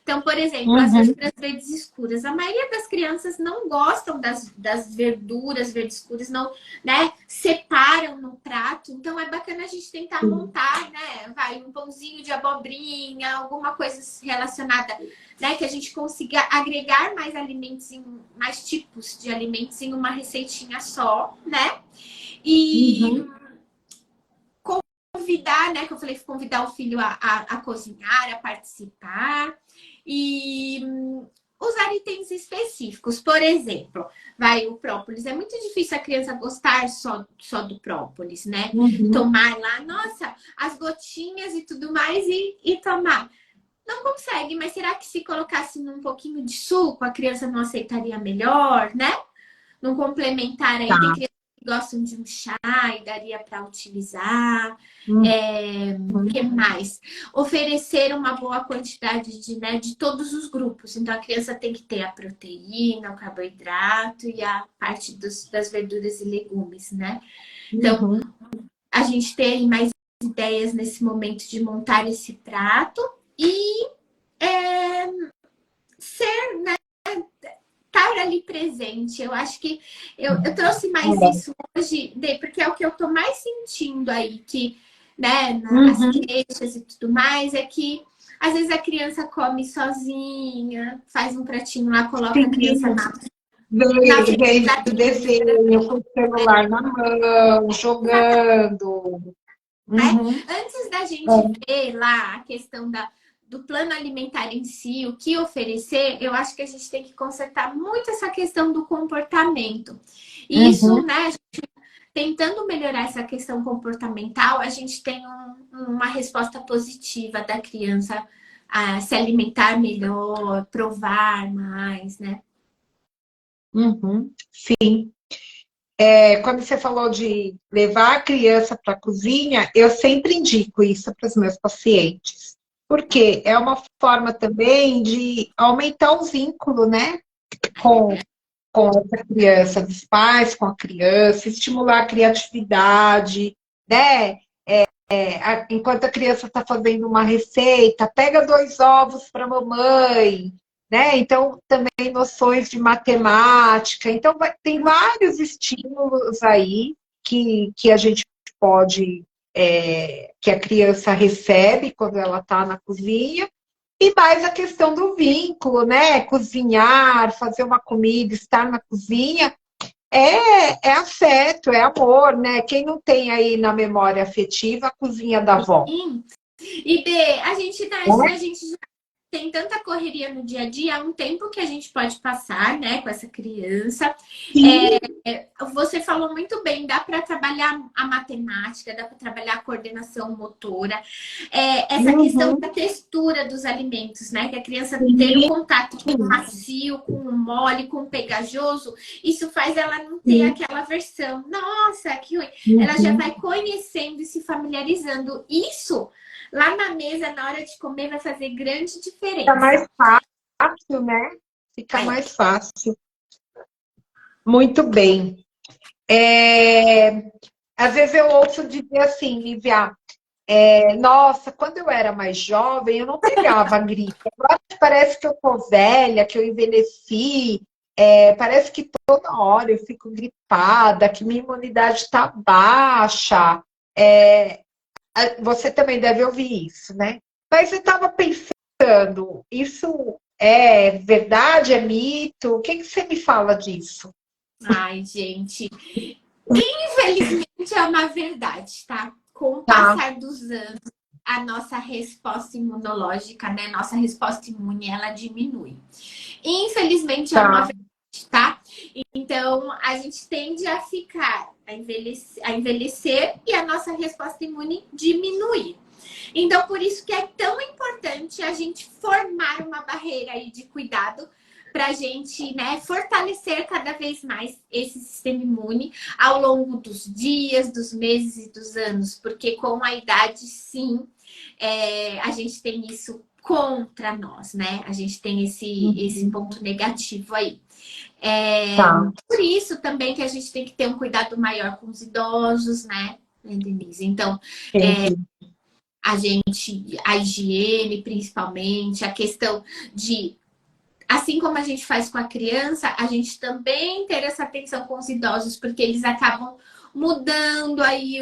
Então, por exemplo, as verduras verdes escuras. A maioria das crianças não gostam das verduras verdes escuras, não, né? Separam no prato. Então, é bacana a gente tentar montar, né? Um pãozinho de abobrinha, alguma coisa relacionada, né? Que a gente consiga agregar mais alimentos, mais tipos de alimentos em uma receitinha só, né? E convidar, né? Que eu falei, convidar o filho a cozinhar, a participar. E usar itens específicos. Por exemplo, o própolis. É muito difícil a criança gostar só do própolis, né? Tomar lá, nossa, as gotinhas e tudo mais e tomar. Não consegue, mas será que se colocasse num pouquinho de suco, a criança não aceitaria melhor, né? Num complementar aí, tem crianças que gostam de um chá e daria para utilizar. O que mais? Oferecer uma boa quantidade de todos os grupos. Então, a criança tem que ter a proteína, o carboidrato e a parte das verduras e legumes, né? Então, a gente tem mais ideias nesse momento de montar esse prato e ser, né? Estar ali presente. Eu acho que eu trouxe mais isso hoje, porque é o que eu tô mais sentindo aí, que, né, nas queixas e tudo mais, é que às vezes a criança come sozinha, faz um pratinho lá, coloca a criança na Vem do desenho, com o celular na mão, jogando. Antes da gente ver lá a questão do plano alimentar em si, o que oferecer, eu acho que a gente tem que consertar muito essa questão do comportamento. E isso, né, a gente, tentando melhorar essa questão comportamental, a gente tem uma resposta positiva da criança a se alimentar melhor, provar mais, né? Sim. Quando você falou de levar a criança para a cozinha, eu sempre indico isso para os meus pacientes. Porque é uma forma também de aumentar o vínculo, né? Com essa criança, dos pais com a criança, estimular a criatividade, né? Enquanto a criança está fazendo uma receita, pega 2 ovos para a mamãe, né? Então, também noções de matemática. Então, tem vários estímulos aí que a gente pode, que a criança recebe quando ela está na cozinha. E mais a questão do vínculo, né? Cozinhar, fazer uma comida, estar na cozinha, é afeto, é amor, né? Quem não tem aí na memória afetiva a cozinha da avó? Sim. E Bê, a gente já tem tanta correria no dia a dia, há um tempo que a gente pode passar, né, com essa criança. Você falou muito bem, dá para trabalhar a matemática, dá para trabalhar a coordenação motora, essa questão da textura dos alimentos, né, que a criança ter o contato com o macio, com o mole, com o pegajoso, isso faz ela não ter aquela versão, nossa, que ruim. Ela já vai conhecendo e se familiarizando. Isso lá na mesa, na hora de comer, vai fazer grande diferença. Fica mais fácil, né? Fica mais fácil. Muito bem. Às vezes eu ouço dizer assim, Lívia, nossa, quando eu era mais jovem, eu não pegava gripe. Agora parece que eu tô velha, que eu envelheci. Parece que toda hora eu fico gripada, que minha imunidade está baixa. Você também deve ouvir isso, né? Mas eu estava pensando, isso é verdade, é mito? O que que você me fala disso? Ai, gente, infelizmente é uma verdade, tá? Com o Tá, passar dos anos, a nossa resposta imunológica, né? Nossa resposta imune, ela diminui. Infelizmente é uma tá. verdade, tá? Então, a gente tende a ficar, a envelhecer e a nossa resposta imune diminuir. Então, por isso que é tão importante a gente formar uma barreira aí de cuidado para a gente, né, fortalecer cada vez mais esse sistema imune ao longo dos dias, dos meses e dos anos, porque com a idade, sim, a gente tem isso contra nós, né? A gente tem esse Uhum. ponto negativo aí. Tá, Por isso também que a gente tem que ter um cuidado maior com os idosos, né, Denise? Então, entendi. a higiene, principalmente, a questão de, assim como a gente faz com a criança, a gente também ter essa atenção com os idosos, porque eles acabam mudando aí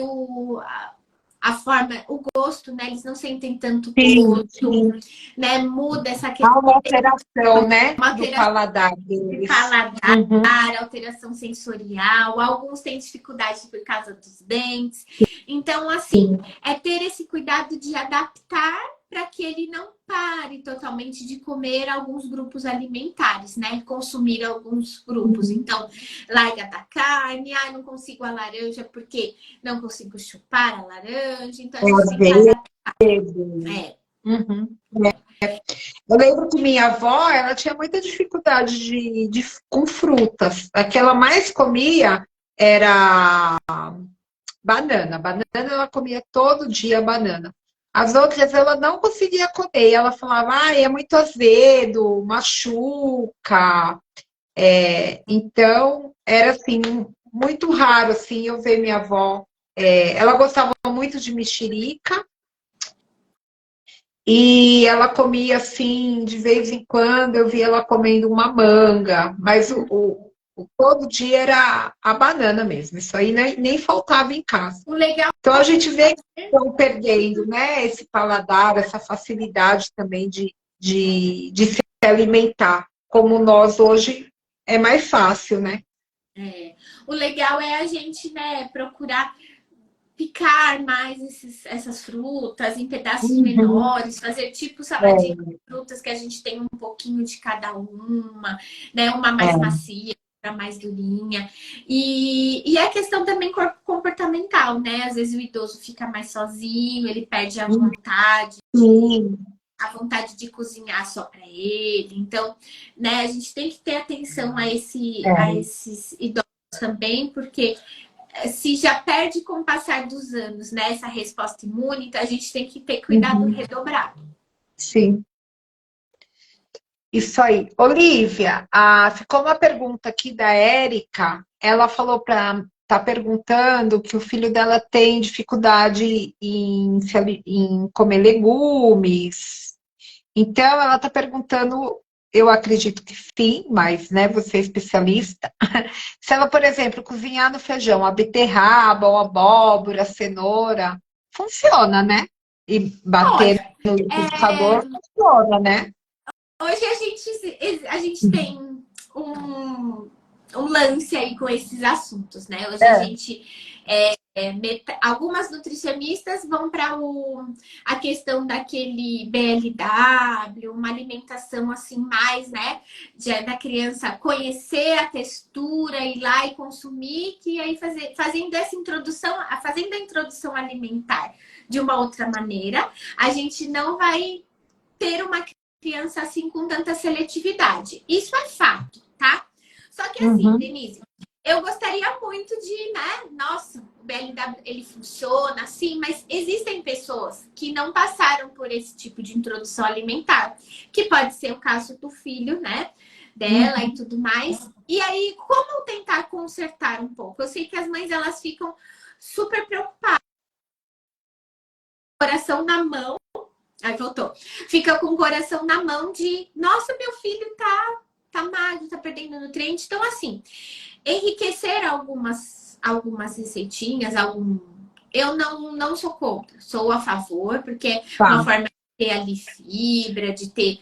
a forma, o gosto, né? Eles não sentem tanto Sim, gosto, sim. né? Muda essa Há questão, uma alteração, né, uma do alteração paladar de deles. paladar, Uhum. alteração sensorial, alguns têm dificuldade por causa dos dentes. Então, assim, Sim. é ter esse cuidado de adaptar para que ele não pare totalmente de comer alguns grupos alimentares, né? Consumir alguns grupos. Uhum. Então, larga da carne, não consigo a laranja porque não consigo chupar a laranja. Então, a gente tem que Azedo. adaptar. É, Uhum. Eu lembro que minha avó, ela tinha muita dificuldade com frutas. A que ela mais comia era banana. Banana ela comia todo dia banana. As outras ela não conseguia comer. Ela falava, é muito azedo, machuca. Então, era assim, muito raro assim, eu ver minha avó. Ela gostava muito de mexerica. E ela comia assim, de vez em quando eu via ela comendo uma manga, mas todo dia era a banana mesmo. Isso aí nem faltava em casa. o legal Então a gente vê que estão perdendo, né, esse paladar, essa facilidade também de se alimentar. Como nós hoje é mais fácil, né? o legal é a gente, né, procurar picar mais essas frutas em pedaços Uhum. menores, fazer tipo saladinha É, de frutas que a gente tem um pouquinho de cada uma, né? Uma mais é. macia, outra mais durinha. E a questão também comportamental, né? Às vezes o idoso fica mais sozinho, ele perde Sim, a vontade de cozinhar só para ele. Então, né, a gente tem que ter atenção a é. esses idosos também, porque se já perde com o passar dos anos, né, essa resposta imune, então a gente tem que ter cuidado Uhum. redobrado. Sim. Isso aí. Olivia, ficou uma pergunta aqui da Érica. Ela falou para tá perguntando que o filho dela tem dificuldade em comer legumes. Então, ela está perguntando, eu acredito que sim, mas né, você é especialista. Se ela, por exemplo, cozinhar no feijão a beterraba, ou abóbora, cenoura, funciona, né? E bater Olha, no é, liquidificador funciona, né? hoje a gente tem um, um lance aí com esses assuntos, né? Hoje a É. gente algumas nutricionistas vão para a questão daquele BLW, uma alimentação assim mais, né, da criança conhecer a textura, ir lá e consumir, que aí fazendo essa introdução, fazendo a introdução alimentar de uma outra maneira, a gente não vai ter uma criança assim com tanta seletividade. Isso é fato, tá? Só que assim, Uhum. Denise, eu gostaria muito de, né? Nossa, o BLW ele funciona assim, mas existem pessoas que não passaram por esse tipo de introdução alimentar, que pode ser o caso do filho, né? dela e tudo mais. E aí, como tentar consertar um pouco? Eu sei que as mães, elas ficam super preocupadas, coração na mão. Aí voltou. Fica com o coração na mão de, nossa, meu filho tá magro, tá perdendo nutriente. Então, assim, enriquecer algumas receitinhas, eu não sou contra, sou a favor, porque é uma Tá. forma de ter ali fibra, de ter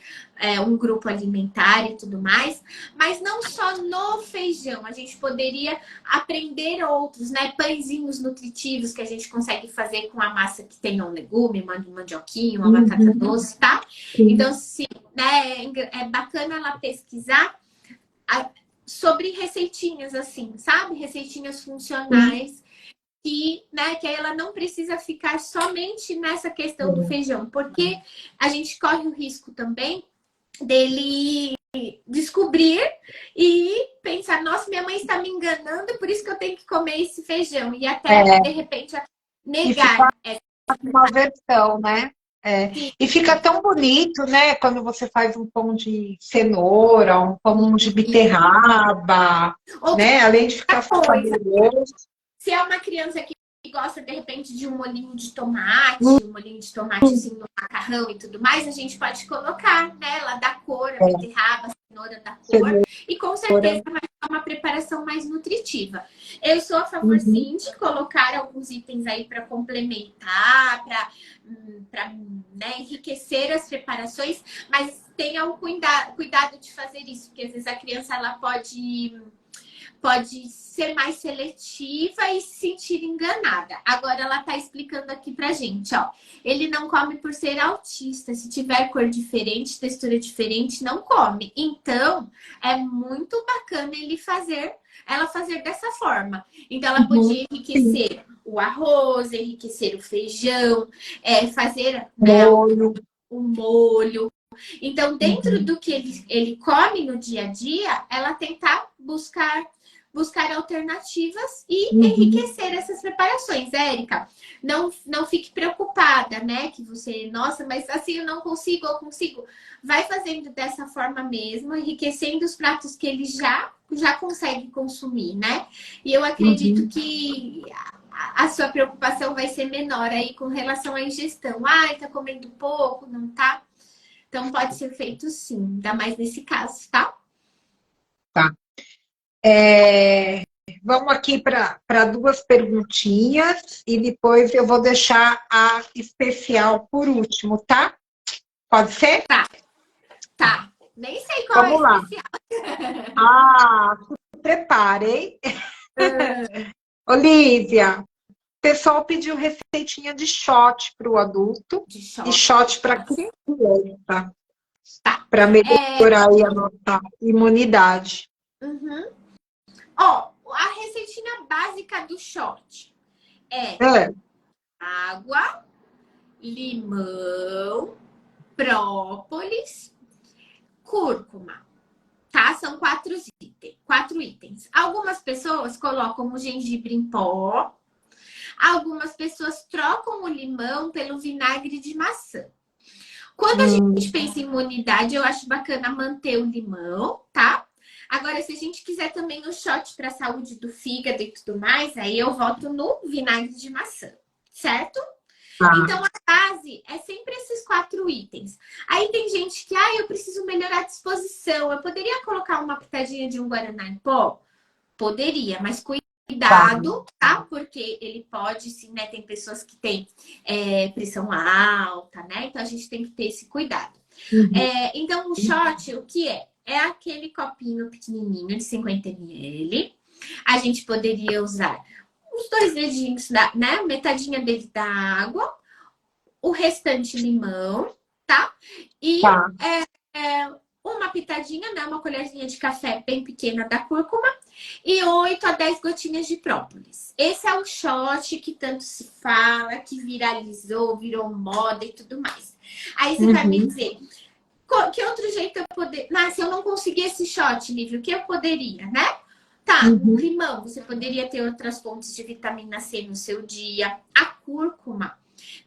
um grupo alimentar e tudo mais, mas não só no feijão, a gente poderia aprender outros, né? Pãezinhos nutritivos que a gente consegue fazer com a massa que tem um legume, uma mandioquinha, uma batata doce, tá? Então, se, né, é bacana ela pesquisar sobre receitinhas assim, sabe? Receitinhas funcionais que aí ela não precisa ficar somente nessa questão do feijão, porque a gente corre o risco também dele descobrir e pensar, nossa, minha mãe está me enganando, por isso que eu tenho que comer esse feijão. E até, de repente, E negar fica essa. uma versão, né? E fica tão bonito, né? Quando você faz um pão de cenoura, um pão de beterraba, Outra né? Além de ficar coisa, saboroso. se é uma criança que gosta, de repente, de um molhinho de tomate, um molhinho de tomate assim no macarrão e tudo mais, a gente pode colocar, né? Ela dá cor, a beterraba, a cenoura dá cor, e com certeza vai ser uma preparação mais nutritiva. Eu sou a favor, sim, de colocar alguns itens aí para complementar, para né, enriquecer as preparações, mas tenha um cuidado de fazer isso, porque às vezes a criança ela pode ser mais seletiva e se sentir enganada. Agora ela está explicando aqui pra gente, ó. Ele não come por ser autista. Se tiver cor diferente, textura diferente, não come. Então, é muito bacana ela fazer dessa forma. Então, ela podia enriquecer o arroz, enriquecer o feijão, fazer, né, o molho. Então, dentro do que ele come no dia a dia, ela tentar buscar alternativas e enriquecer essas preparações. Érica, não fique preocupada, né? Que você, nossa, mas assim eu não consigo, eu consigo. Vai fazendo dessa forma mesmo, enriquecendo os pratos que ele já consegue consumir, né? E eu acredito que a sua preocupação vai ser menor aí com relação à ingestão. Ai, tá comendo pouco, não tá? Então pode ser feito sim, ainda mais nesse caso, tá? Tá. Vamos aqui para duas perguntinhas e depois eu vou deixar a especial por último, tá? Pode ser? Tá. Nem sei qual é a Vamos lá. especial. Se preparem. Olivia, o pessoal pediu receitinha de shot para o adulto e shot para criança, Tá. para melhorar aí a nossa imunidade. Ó, a receitinha básica do shot é água, limão, própolis, cúrcuma, tá? São 4 itens. Algumas pessoas colocam o gengibre em pó, algumas pessoas trocam o limão pelo vinagre de maçã. Quando a gente pensa em imunidade, eu acho bacana manter o limão, tá? Agora, se a gente quiser também o shot para a saúde do fígado e tudo mais, aí eu volto no vinagre de maçã, certo? Então, a base é sempre esses 4 itens. Aí tem gente que, eu preciso melhorar a disposição. Eu poderia colocar uma pitadinha de um guaraná em pó? Poderia, mas cuidado, tá? Porque ele pode, sim, né? Tem pessoas que têm pressão alta, né? Então, a gente tem que ter esse cuidado. Então, o shot, o que é? É aquele copinho pequenininho de 50 ml. A gente poderia usar uns 2 dedinhos, né? Metadinha dele da água. O restante limão, tá? E uma pitadinha, né? Uma colherzinha de café bem pequena da cúrcuma. E 8 a 10 gotinhas de própolis. Esse é o shot que tanto se fala, que viralizou, virou moda e tudo mais. Aí você vai me dizer... Que outro jeito eu poderia... se eu não conseguir esse shot, Lívia, o que eu poderia, né? Tá, o limão, você poderia ter outras fontes de vitamina C no seu dia. A cúrcuma,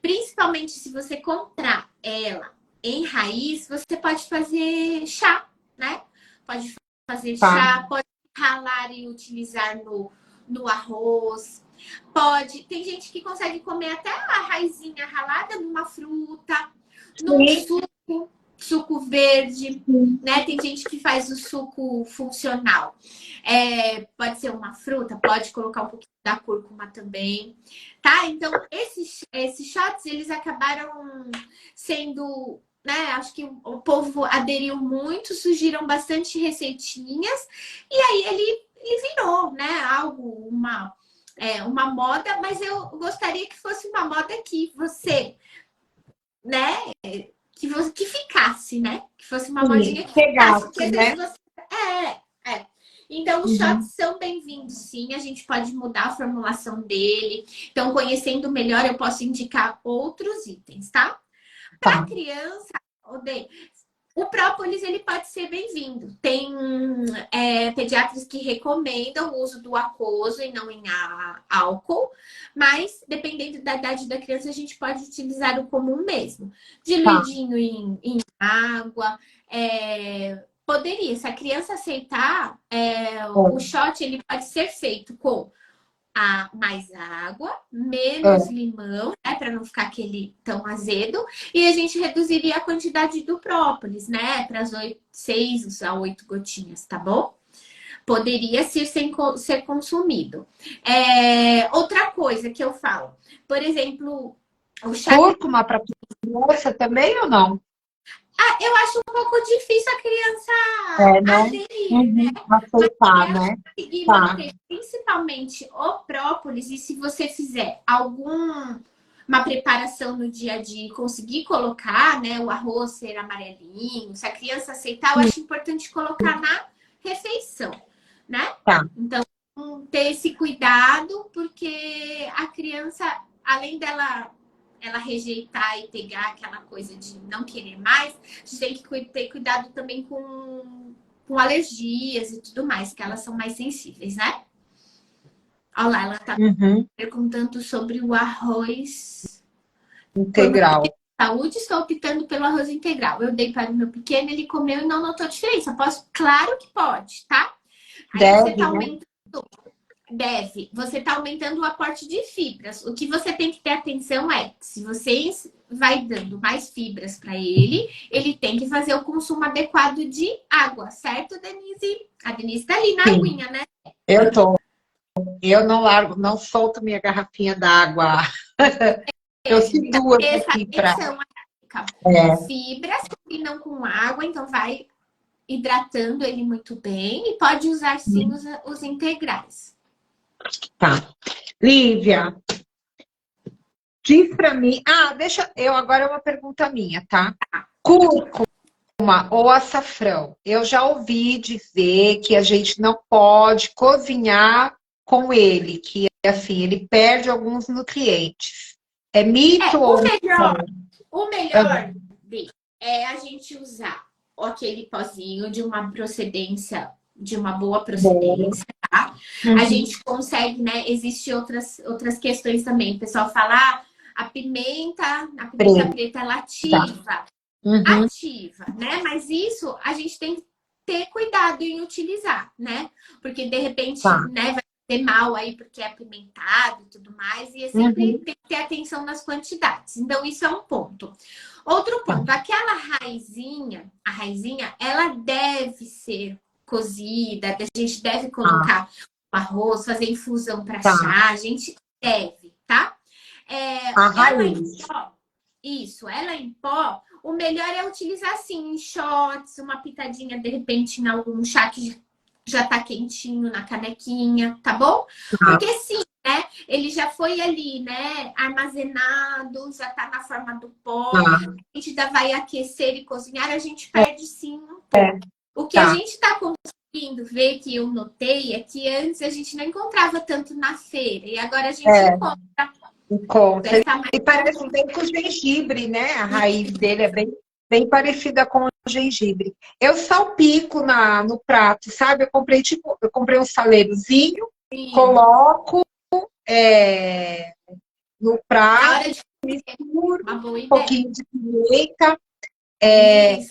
principalmente se você comprar ela em raiz, você pode fazer chá, né? pode fazer Tá. chá, pode ralar e utilizar no arroz. Pode. Tem gente que consegue comer até a raizinha ralada numa fruta, num Sim. suco verde, Sim. né? Tem gente que faz o suco funcional. Pode ser uma fruta, pode colocar um pouquinho da cúrcuma também, tá? Então, esses shots, eles acabaram sendo, né? Acho que o povo aderiu muito, surgiram bastante receitinhas, e aí ele virou, né? Algo, uma moda, mas eu gostaria que fosse uma moda que você, né? Que ficasse, né? Que fosse uma modinha Sim. que ficasse. Porque Pegasse, às vezes né? você. É. Então, os shots Uhum. são bem-vindos, sim. A gente pode mudar a formulação dele. Então, conhecendo melhor, eu posso indicar outros itens, tá? Para Tá. criança, odeio. O própolis, ele pode ser bem-vindo. Tem pediatras que recomendam o uso do aquoso e não em álcool, mas dependendo da idade da criança, a gente pode utilizar o comum mesmo. Tá. Diluidinho em água. Poderia, se a criança aceitar, o Bom. shot ele pode ser feito com mais água, menos É. limão, né, para não ficar aquele tão azedo, e a gente reduziria a quantidade do própolis, né, para as 6 a 8 gotinhas, tá bom? Poderia ser consumido. Outra coisa que eu falo, por exemplo, o chá. Cúrcuma para criança também ou não? Eu acho um pouco difícil a criança É, né? aderir, né? Uhum. Mas se Aceitar, ela né? conseguir Tá. manter principalmente o própolis, e se você fizer alguma preparação no dia a dia e conseguir colocar, né, o arroz ser amarelinho, se a criança aceitar, eu Sim. acho importante colocar na refeição, né? Tá. Então, ter esse cuidado, porque a criança, além dela ela rejeitar e pegar aquela coisa de não querer mais, a gente tem que ter cuidado também com alergias e tudo mais, que elas são mais sensíveis, né? Olha lá, ela tá Uhum. perguntando sobre o arroz. Por Integral. saúde, estou optando pelo arroz integral. Eu dei para o meu pequeno, ele comeu e não notou diferença. Posso? Claro que pode, tá? Aí você tá Deve, né? aumentando. Deve. Você está aumentando o aporte de fibras. O que você tem que ter atenção é, se você vai dando mais fibras para ele, ele tem que fazer o consumo adequado de água, certo, Denise? A Denise está ali na Sim. aguinha, né? Eu tô. Eu não largo, não solto minha garrafinha d'água. Eu Então, seguro essa aqui para. atenção É, fibras combinam com água, então vai hidratando ele muito bem e pode usar sim os integrais. tá. Lívia, diz para mim. Ah, deixa. Eu agora é uma pergunta minha, tá? Cúrcuma ou açafrão? Eu já ouvi dizer que a gente não pode cozinhar com ele, que assim ele perde alguns nutrientes. É mito O ou melhor, não? o melhor é a gente usar aquele pozinho de uma procedência, de uma boa Bom. procedência, tá? A Uhum. gente consegue, né? Existem outras questões também. O pessoal fala, a pimenta preta ela ativa, Uhum. né? Mas isso a gente tem que ter cuidado em utilizar, né? Porque de repente, Tá. né, vai ter mal aí porque é apimentado e tudo mais, e é sempre Uhum. tem que ter atenção nas quantidades. Então, isso é um ponto. Outro Tá. ponto, aquela a raizinha, ela deve ser cozida, a gente deve Tá. colocar o arroz, fazer infusão para Tá. chá, a gente deve, tá? A Ela em raiz. pó, ela em pó, o melhor é utilizar assim, em shots, uma pitadinha de repente em algum chá que já tá quentinho na canequinha, tá bom? Tá. Porque sim, né? Ele já foi ali, né? Armazenado, já tá na forma do pó. Tá. A gente ainda vai aquecer e cozinhar, a gente perde sim um É. pouco. O que a Tá. gente tá conseguindo ver, que eu notei, é que antes a gente não encontrava tanto na feira. E agora a gente É. encontra. Encontra. Está mais E parece bem com gengibre, né? A raiz dele é bem parecida com o gengibre. Eu salpico no prato, sabe? Eu comprei um saleirozinho, assim, coloco no na prato, hora de misturo uma boa um ideia. pouquinho de pimenta, Isso.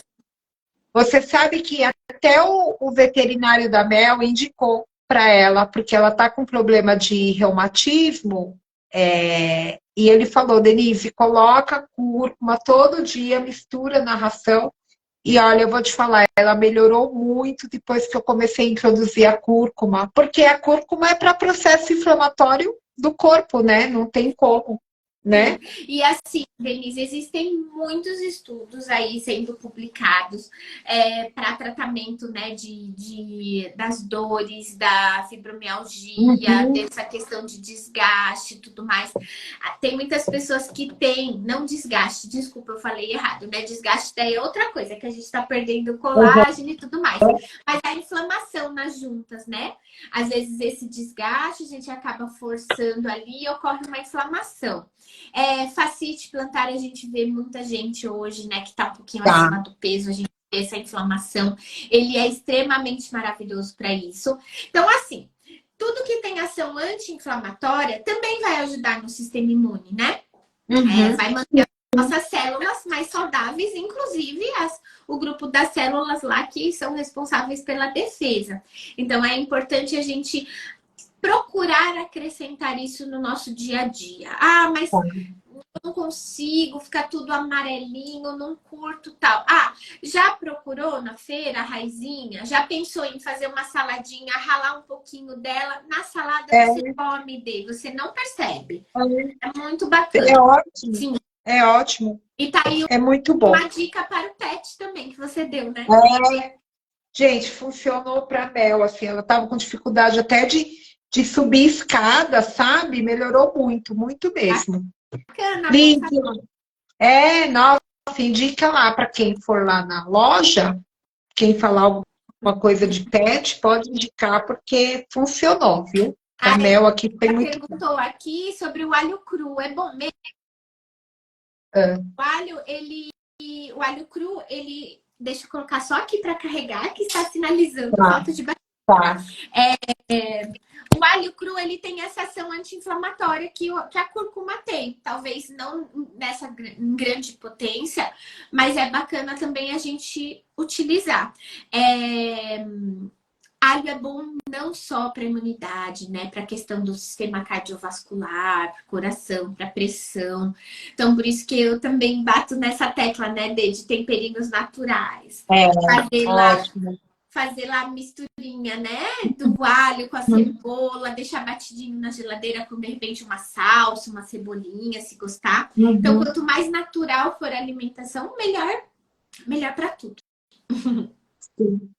Você sabe que até o veterinário da Mel indicou para ela, porque ela está com problema de reumatismo, e ele falou, Denise, coloca cúrcuma todo dia, mistura na ração. E olha, eu vou te falar, ela melhorou muito depois que eu comecei a introduzir a cúrcuma, porque a cúrcuma é para processo inflamatório do corpo, né? Não tem como, Sim. né? E assim, Denise, existem muitos estudos aí sendo publicados para tratamento, né, das dores, da fibromialgia, Uhum. dessa questão de desgaste e tudo mais. Tem muitas pessoas que têm, não desgaste, desculpa, eu falei errado, né? Desgaste daí é outra coisa, que a gente está perdendo colágeno e tudo mais. Mas a inflamação nas juntas, né? Às vezes esse desgaste a gente acaba forçando ali e ocorre uma inflamação. Fascite plantar, a gente vê muita gente hoje, né, que tá um pouquinho Tá. acima do peso, a gente vê essa inflamação. Ele é extremamente maravilhoso para isso. Então, assim, tudo que tem ação anti-inflamatória também vai ajudar no sistema imune, né? Uhum. Vai manter as nossas células mais saudáveis, inclusive o grupo das células lá que são responsáveis pela defesa. Então, é importante a gente procurar acrescentar isso no nosso dia a dia. Ah, mas não consigo, ficar tudo amarelinho, não curto tal. Ah, já procurou na feira a raizinha? Já pensou em fazer uma saladinha, ralar um pouquinho dela? Na salada você come, você não percebe. É muito É bacana. ótimo. Sim. É ótimo. E tá aí É muito bom. uma dica para o pet também que você deu, né? Gente, funcionou para Mel, assim, ela estava com dificuldade até de subir escada, sabe? Melhorou muito, muito mesmo. Bacana, bom saber. Lívia, nossa, indica lá para quem for lá na loja, quem falar alguma coisa de pet, pode indicar, porque funcionou, viu? A Mel aqui foi muito bom. Perguntou aqui sobre o alho cru. É bom mesmo? O alho cru, ele. Deixa eu colocar só aqui para carregar, que está sinalizando falta de bateria. Tá. O alho cru, ele tem essa ação anti-inflamatória que a cúrcuma tem. Talvez não nessa grande potência, mas é bacana também a gente utilizar. Alho é bom não só para imunidade, né? Para a questão do sistema cardiovascular, para coração, para pressão. Então, por isso que eu também bato nessa tecla, né, de temperinhos naturais. Fazer lá a misturinha, né? Do alho com a cebola, deixar batidinho na geladeira com, de repente, uma salsa, uma cebolinha, se gostar. Então, quanto mais natural for a alimentação, melhor para tudo. Sim.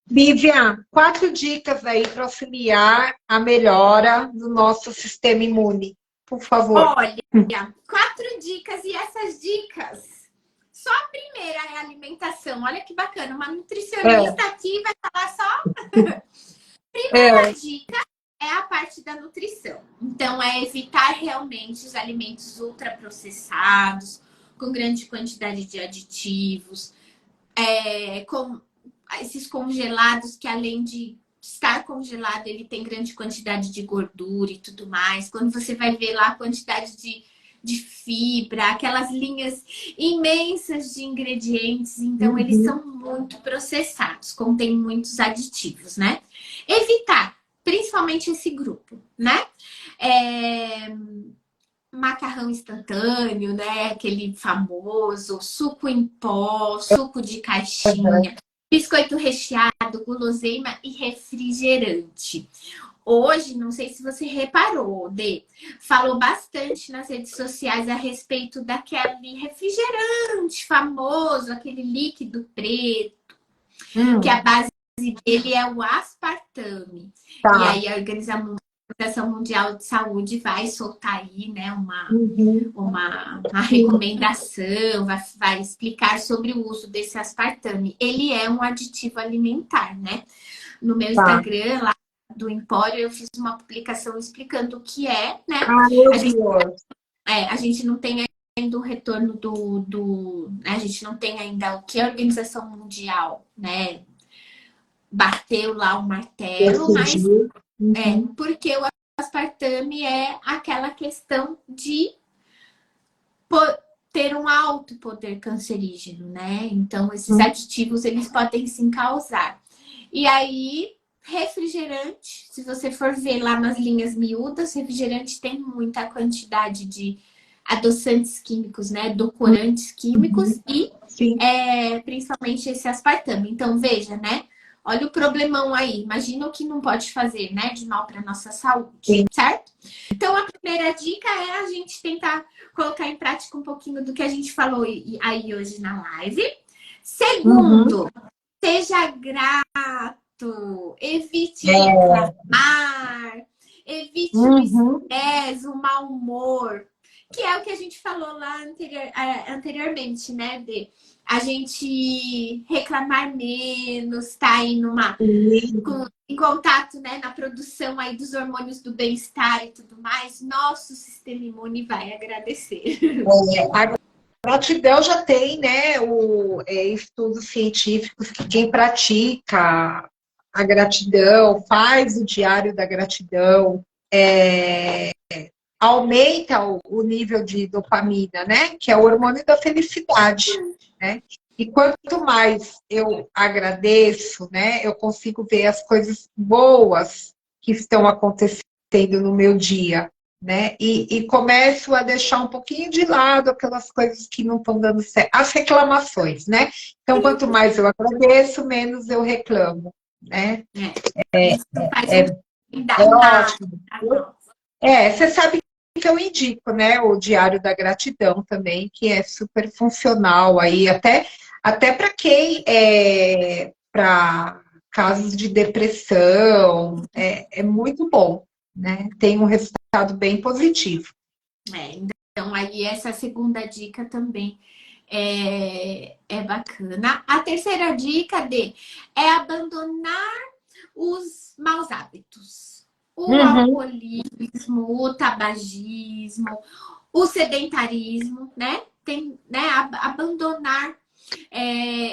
Lívia, 4 dicas aí para auxiliar a melhora do nosso sistema imune, por favor. Olha, 4 dicas, e essas dicas, só a primeira é a alimentação. Olha que bacana, uma nutricionista aqui vai falar só. Primeira dica é a parte da nutrição. Então, é evitar realmente os alimentos ultraprocessados, com grande quantidade de aditivos, com esses congelados que, além de estar congelado, ele tem grande quantidade de gordura e tudo mais. Quando você vai ver lá a quantidade de fibra, aquelas linhas imensas de ingredientes, então eles são muito processados, contém muitos aditivos, né? Evitar, principalmente esse grupo, né? Macarrão instantâneo, né? Aquele famoso, suco em pó, suco de caixinha, biscoito recheado, guloseima e refrigerante. Hoje, não sei se você reparou, falou bastante nas redes sociais a respeito daquele refrigerante famoso, aquele líquido preto, que a base dele é o aspartame. Tá. E aí a Organização Mundial de Saúde vai soltar aí, né, uma recomendação, vai explicar sobre o uso desse aspartame. Ele é um aditivo alimentar, né? No meu Instagram, lá do Empório, eu fiz uma publicação explicando o que é, né? A gente não tem ainda o retorno a gente não tem ainda o que a Organização Mundial, né, bateu lá o martelo, mas porque o aspartame é aquela questão de ter um alto poder cancerígeno, né? Então, esses aditivos, eles podem sim causar. E aí, refrigerante, se você for ver lá nas linhas miúdas, refrigerante tem muita quantidade de adoçantes químicos, né? Edulcorantes químicos e principalmente esse aspartame. Então, veja, né? Olha o problemão aí. Imagina o que não pode fazer, né? De mal para nossa saúde, certo? Então, a primeira dica é a gente tentar colocar em prática um pouquinho do que a gente falou aí hoje na live. Segundo, seja grato, evite reclamar, evite o estresse, o mau humor, que é o que a gente falou lá anteriormente, né? De a gente reclamar menos, tá aí em contato, né, na produção aí dos hormônios do bem-estar e tudo mais, nosso sistema imune vai agradecer. A gratidão já tem, né, estudos científicos que quem pratica a gratidão, faz o diário da gratidão, aumenta o nível de dopamina, né? Que é o hormônio da felicidade, né? E quanto mais eu agradeço, né? Eu consigo ver as coisas boas que estão acontecendo no meu dia, né? E começo a deixar um pouquinho de lado aquelas coisas que não estão dando certo, as reclamações, né? Então, quanto mais eu agradeço, menos eu reclamo, né? Isso faz ótimo. Você sabe que eu indico, né, o Diário da Gratidão também, que é super funcional aí, até para quem para casos de depressão, é muito bom, né? Tem um resultado bem positivo. Então, aí essa segunda dica também é bacana. A terceira dica é abandonar os maus hábitos. O alcoolismo, o tabagismo, o sedentarismo, né? Tem, né? Abandonar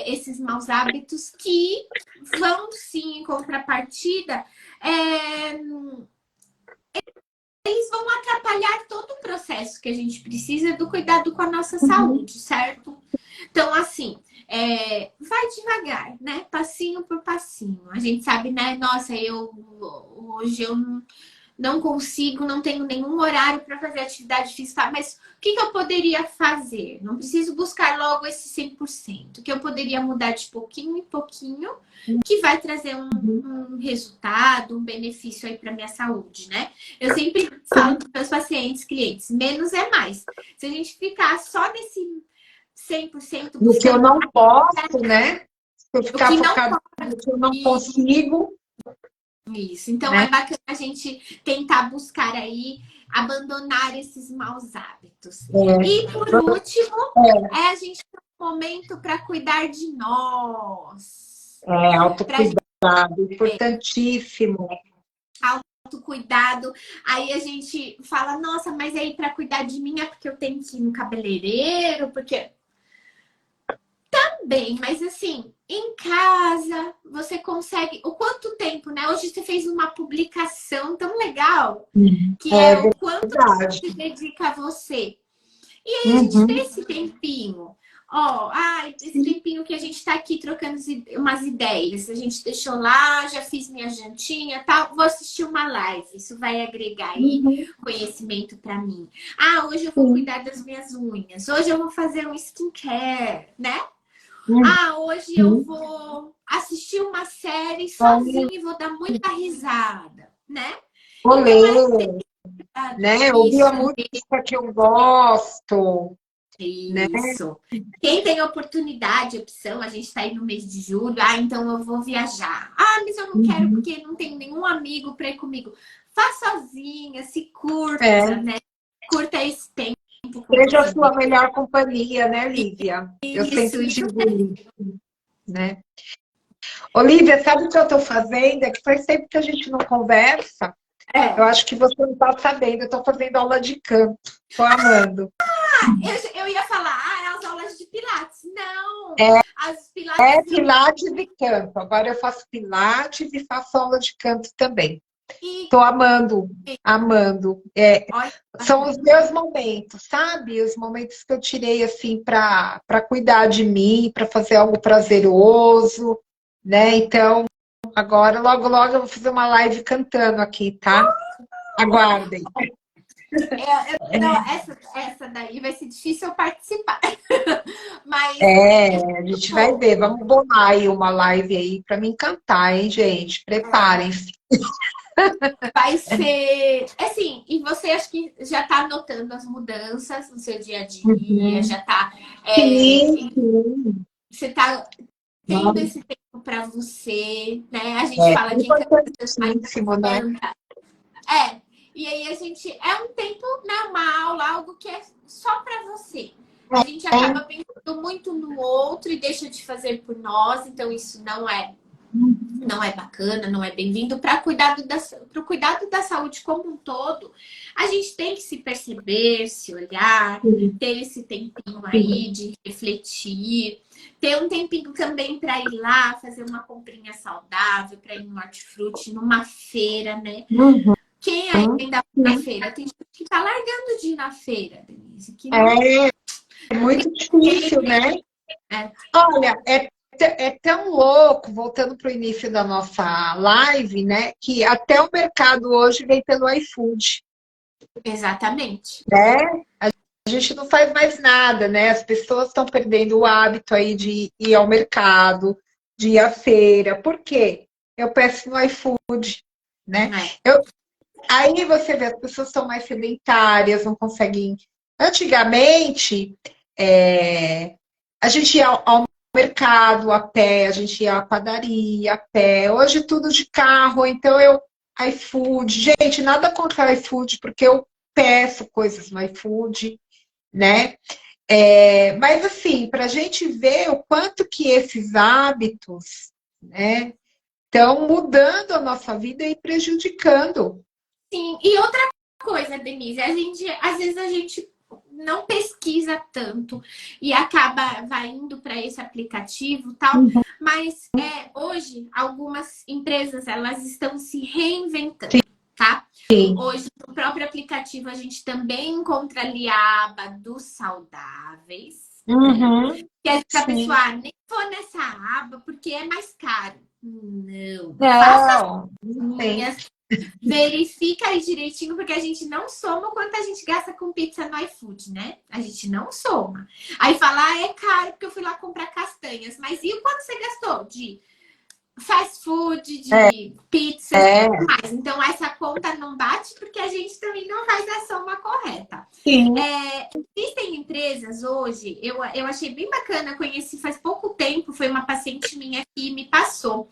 esses maus hábitos que vão sim, em contrapartida, eles vão atrapalhar todo o processo que a gente precisa do cuidado com a nossa saúde, certo? Então, assim, vai devagar, né? Passinho por passinho. A gente sabe, né? Nossa, hoje eu não consigo, não tenho nenhum horário para fazer atividade física, mas o que eu poderia fazer? Não preciso buscar logo esse 100%. Que eu poderia mudar de pouquinho em pouquinho, que vai trazer um resultado, um benefício aí para minha saúde, né? Eu sempre falo para os meus pacientes, clientes, menos é mais. Se a gente ficar só nesse 100% No que eu não posso, né? Se eu ficar não focado no que eu não consigo. Isso. Então, né? é bacana a gente tentar buscar aí abandonar esses maus hábitos. E por último, a gente ter um momento para cuidar de nós. Autocuidado, importantíssimo. Autocuidado. Aí a gente fala, nossa, mas aí para cuidar de mim é porque eu tenho que ir no cabeleireiro, porque bem, mas assim, em casa você consegue. O quanto tempo, né? Hoje você fez uma publicação tão legal, que é o quanto você dedica a você. E aí a gente tem esse tempinho. Esse tempinho que a gente tá aqui trocando umas ideias. A gente deixou lá, já fiz minha jantinha, tal. Vou assistir uma live. Isso vai agregar aí conhecimento para mim. Hoje eu vou cuidar das minhas unhas. Hoje eu vou fazer um skincare, né? Hoje eu vou assistir uma série sozinha e vou dar muita risada, né? Vou ler, né? Ouvir a música que eu gosto. Isso. Né? Quem tem oportunidade, opção, a gente está aí no mês de julho, então eu vou viajar. Mas eu não quero porque não tenho nenhum amigo para ir comigo. Vá sozinha, se curta, né? Curta esse tempo. Seja a sua melhor companhia, né, Lívia? Eu sempre digo isso, né? Olívia, sabe o que eu estou fazendo? É que faz tempo que a gente não conversa. Eu acho que você não está sabendo. Eu estou fazendo aula de canto. Estou amando. Eu ia falar, as aulas de Pilates. Não! As Pilates e canto. Agora eu faço Pilates e faço aula de canto também. E Tô amando, amando. olha, São os meus momentos, sabe? Os momentos que eu tirei assim para cuidar de mim, para fazer algo prazeroso, né? Então, agora logo logo eu vou fazer uma live cantando aqui, tá? Aguardem. não, essa daí vai ser difícil eu participar. Mas A gente vai pô, ver. Vamos bolar aí uma live aí para me cantar, hein, gente? Preparem-se. vai ser assim, e você acho que já está notando as mudanças no seu dia a dia, Uhum. já está Sim, sim. você está tendo Nossa, esse tempo para você, né? A gente fala que cansa mais importantíssimo, né? canta. É, e aí a gente é um tempo, né, uma aula, algo que é só para você. A gente acaba pensando muito no outro e deixa de fazer por nós, então isso não é bacana, não é bem-vindo para o cuidado da saúde como um todo. A gente tem que se perceber, se olhar, ter esse tempinho aí de refletir, ter um tempinho também para ir lá fazer uma comprinha saudável, para ir no hortifruti, numa feira, né? Uhum. Quem ainda vai na feira? Tem gente que tá largando de ir na feira, Denise, que não É muito difícil, né? é. Olha, é tão louco, voltando para o início da nossa live, né? Que até o mercado hoje vem pelo iFood, Exatamente. né? A gente não faz mais nada, né? As pessoas estão perdendo o hábito aí de ir ao mercado, de ir à feira. Por quê? Eu peço no iFood, né? É. Aí você vê, as pessoas estão mais sedentárias, não conseguem. Antigamente, a gente ia ao mercado a pé, a gente ia à padaria a pé. Hoje tudo de carro, então iFood. Gente, nada contra o iFood, porque eu peço coisas no iFood, né? Mas assim, para a gente ver o quanto que esses hábitos, né, estão mudando a nossa vida e prejudicando. Sim, e outra coisa, Denise, às vezes a gente não pesquisa tanto e vai indo para esse aplicativo, tal, mas hoje algumas empresas elas estão se reinventando, tá? Sim. Hoje no próprio aplicativo a gente também encontra ali a aba dos saudáveis, né? Uhum. Que é a pessoa, Sim. nem vou nessa aba porque é mais caro. Não, faça as Não, não tem. minhas. Verifica aí direitinho, porque a gente não soma o quanto a gente gasta com pizza no iFood, né? A gente não soma. Aí fala, é caro porque eu fui lá comprar castanhas. Mas e o quanto você gastou de fast food, de pizzas e É, tudo mais? Então, essa conta não bate porque a gente também não faz a soma correta. sim. Existem empresas hoje, eu achei bem bacana, conheci faz pouco tempo, foi uma paciente minha que me passou.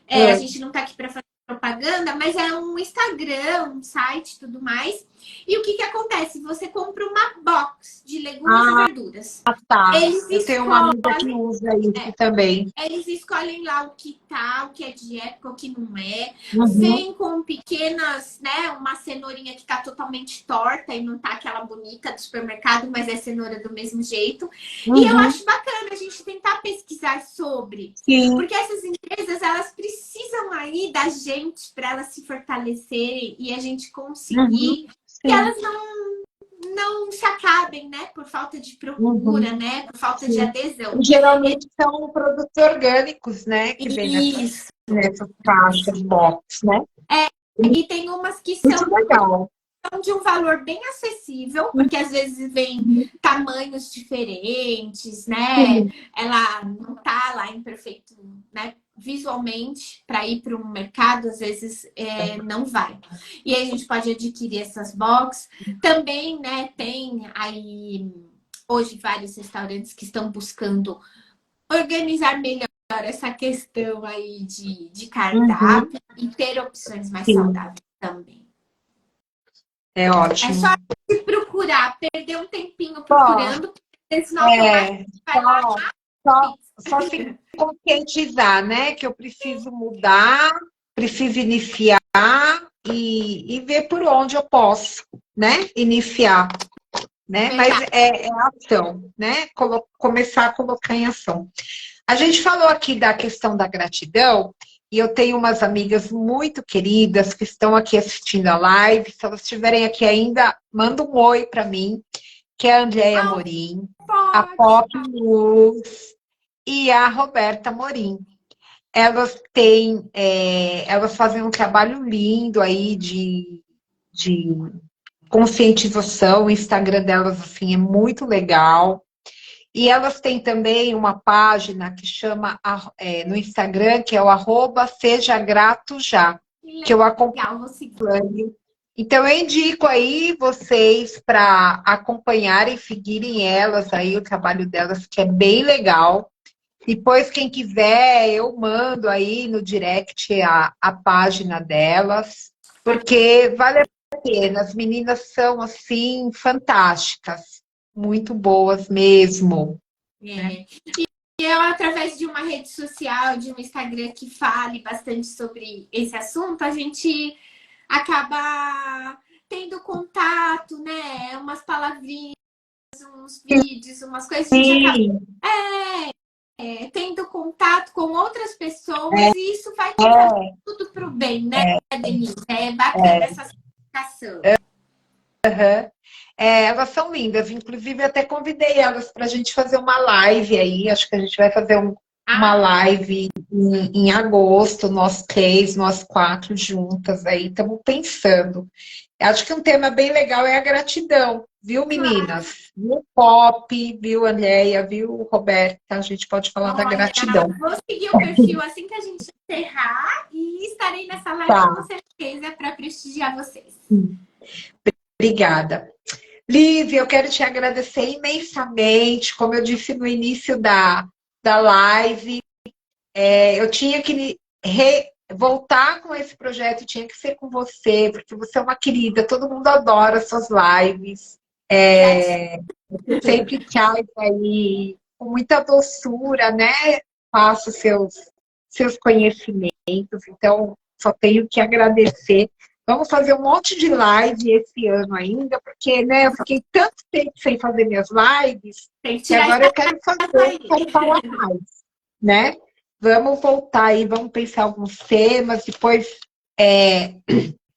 A gente não tá aqui para fazer propaganda, mas é um Instagram, um site e tudo mais. E o que que acontece? Você compra uma box de legumes e Ah, verduras. tá. Eles Eu tenho uma amiga que escolhem, usa isso também. eles escolhem lá o que tá, o que é de época, o que não é. Uhum. Vem com pequenas, né? Uma cenourinha que tá totalmente torta e não tá aquela bonita do supermercado, mas é cenoura do mesmo jeito. E eu Uhum. acho bacana a gente tentar pesquisar sobre, Sim. porque essas empresas elas precisam aí da gente para elas se fortalecerem e a gente Uhum. conseguir que Sim. elas não se acabem, né? Por falta de procura, Uhum. né? Por falta de Sim. adesão. E geralmente são produtos orgânicos, né? Que vem Isso. nessas caixas box, né? E tem umas que Muito são legal. de um valor bem acessível, porque às vezes vem tamanhos diferentes, né? Sim. Ela não tá lá em perfeito, né? Visualmente, para ir para um mercado, às vezes não vai. E aí a gente pode adquirir essas boxes. Também, né, tem aí hoje vários restaurantes que estão buscando organizar melhor essa questão aí de Uhum. cardápio e ter opções mais Sim. saudáveis também. É É só ótimo. procurar, perder um tempinho Ó, procurando, porque senão automaticamente vai lá só, só, pizza. só se conscientizar, né? Que eu preciso mudar, preciso iniciar e ver por onde eu posso, né? Iniciar, né? Mas Verdade. é ação, né? Começar a colocar em ação. A gente falou aqui da questão da gratidão E eu tenho umas amigas muito queridas que estão aqui assistindo a live. Se elas estiverem aqui ainda, manda um oi para mim, que é a Andréia Amorim, a Pode. Pop Luz e a Roberta Amorim. Elas fazem um trabalho lindo aí de conscientização. O Instagram delas assim é muito legal. E elas têm também uma página que chama no Instagram, que é o @seja grato já, que eu acompanho. Legal, vou seguir. Então eu indico aí vocês para acompanharem, seguirem elas aí, o trabalho delas, que é bem legal. Depois, quem quiser, eu mando aí no direct a página delas, porque vale a pena. As meninas são, assim, fantásticas, muito boas mesmo. É. E eu, através de uma rede social, de um Instagram que fale bastante sobre esse assunto, a gente acaba tendo contato, né? Umas palavrinhas, uns vídeos, umas coisas, a gente acaba Sim, tendo contato com outras pessoas é, e isso vai trazer tudo para o bem, né, Denise? É bacana essa associação. elas são lindas. Inclusive, até convidei elas para a gente fazer uma live aí. Acho que a gente vai fazer uma Ah, live em agosto, nós três, nós quatro juntas aí. Estamos pensando. Acho que um tema bem legal é a gratidão, viu, claro. meninas? Viu, Pop, viu, Andréia, viu, Roberta? A gente pode falar da Olha, gratidão. vou seguir o perfil assim que a gente encerrar e estarei nessa live Tá, com certeza para prestigiar vocês. obrigada. Lívia, eu quero te agradecer imensamente. Como eu disse no início da live, eu tinha que voltar com esse projeto, tinha que ser com você, porque você é uma querida, todo mundo adora suas lives. Gratidão. Você sempre traz aí com muita doçura, né? Passa os seus conhecimentos, então só tenho que agradecer. Vamos fazer um monte de live esse ano ainda, porque né, eu fiquei tanto tempo sem fazer minhas lives Tem que que tirar agora essa eu quero fazer, aí. quero falar mais, né? Vamos voltar aí, vamos pensar alguns temas, depois é,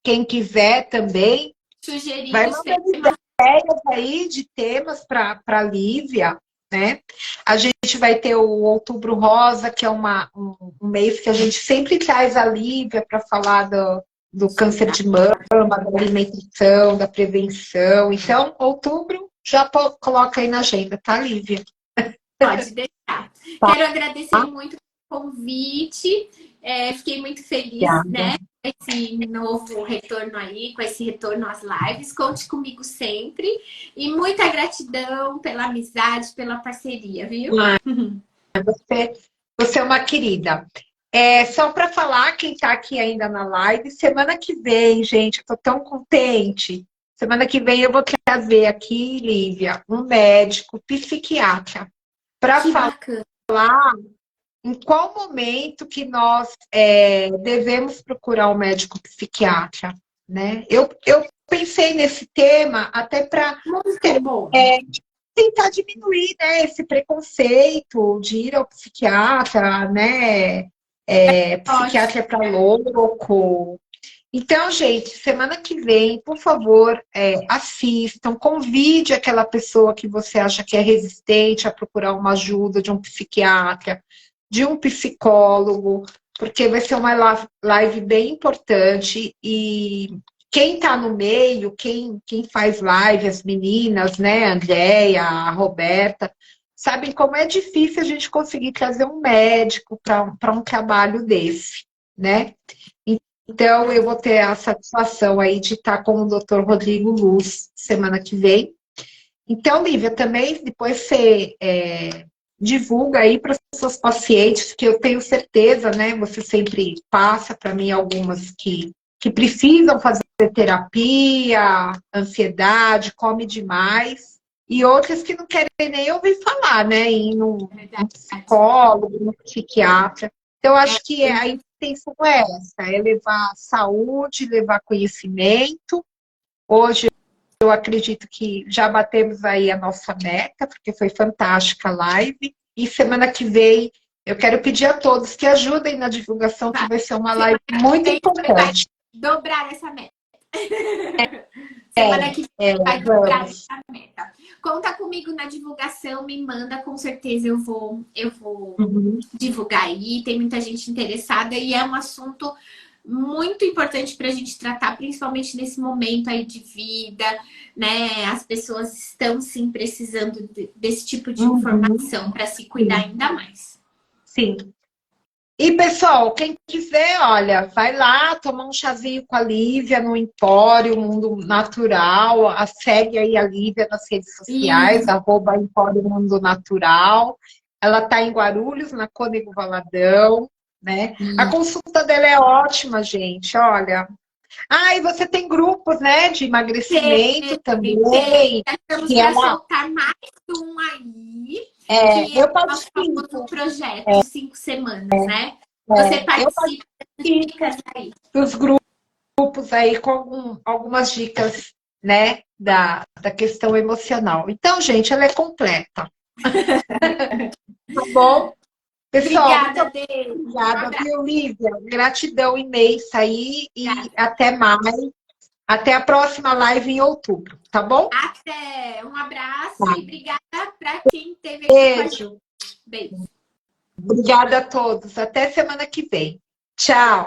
quem quiser também, vai Sugerir os mandando temas. ideias aí de temas para a Lívia, né? A gente vai ter o Outubro Rosa, que é um mês que a gente sempre traz a Lívia para falar do câncer de mama, da alimentação, da prevenção. Então, outubro, já coloca aí na agenda, tá, Lívia? Pode deixar. Tá? Quero agradecer muito o convite. Fiquei muito feliz, né? Obrigada. Com esse novo retorno aí, com esse retorno às lives. Conte comigo sempre. E muita gratidão pela amizade, pela parceria, viu? Você é uma querida. Só para falar, quem está aqui ainda na live, semana que vem, gente, eu estou tão contente. Semana que vem eu vou trazer aqui, Lívia, um médico psiquiatra para Que falar bacana. em qual momento que nós devemos procurar um médico psiquiatra, né? Eu pensei nesse tema até para Muito bom. tentar diminuir, né, esse preconceito de ir ao psiquiatra, né? Ótimo. Psiquiatra é para louco. Então, gente, semana que vem, por favor, assistam, convide aquela pessoa que você acha que é resistente a procurar uma ajuda de um psiquiatra, de um psicólogo, porque vai ser uma live bem importante e quem está no meio, quem faz live, as meninas, né, a Andréia, a Roberta, sabem como é difícil a gente conseguir trazer um médico para um trabalho desse, né? Então, eu vou ter a satisfação aí de estar com o Dr. Rodrigo Luz semana que vem. Então, Lívia, também depois você divulga aí para os seus pacientes, que eu tenho certeza, né? Você sempre passa para mim algumas que precisam fazer terapia, ansiedade, come demais, e outras que não querem nem ouvir falar, né? Ir num psicólogo, num psiquiatra. Então, eu acho que a intenção é essa, é levar saúde, levar conhecimento. Hoje eu acredito que já batemos aí a nossa meta, porque foi fantástica a live. E semana que vem Eu quero pedir a todos que ajudem na divulgação, que vai ser uma live muito importante. Dobrar essa meta. Semana que vem vai dobrar essa meta. Conta comigo na divulgação, me manda, com certeza eu vou divulgar aí. Tem muita gente interessada e é um assunto muito importante para a gente tratar, principalmente nesse momento aí de vida, né? As pessoas estão sim precisando desse tipo de informação para se cuidar ainda mais. Sim. E, pessoal, quem quiser, olha, vai lá tomar um chazinho com a Lívia no Empório Mundo Natural. Segue aí a Lívia nas redes sociais, @Empório Mundo Natural. Ela está em Guarulhos, na Cônego Valadão, né? A consulta dela é ótima, gente, olha. E você tem grupos, né, de emagrecimento também. Estamos para soltar mais um aí. Que eu participo do projeto 5 semanas, né? Você participa das dicas aí. Dos grupos aí com algumas dicas, né? Da questão emocional. Então, gente, ela é completa. Tá bom? Pessoal, obrigada, obrigada, viu, Lívia? Gratidão imensa aí e até mais. Até a próxima live em outubro, tá bom? Até! Um abraço e obrigada para quem teve aqui com a gente. Beijo. Obrigada a todos. Até semana que vem. Tchau.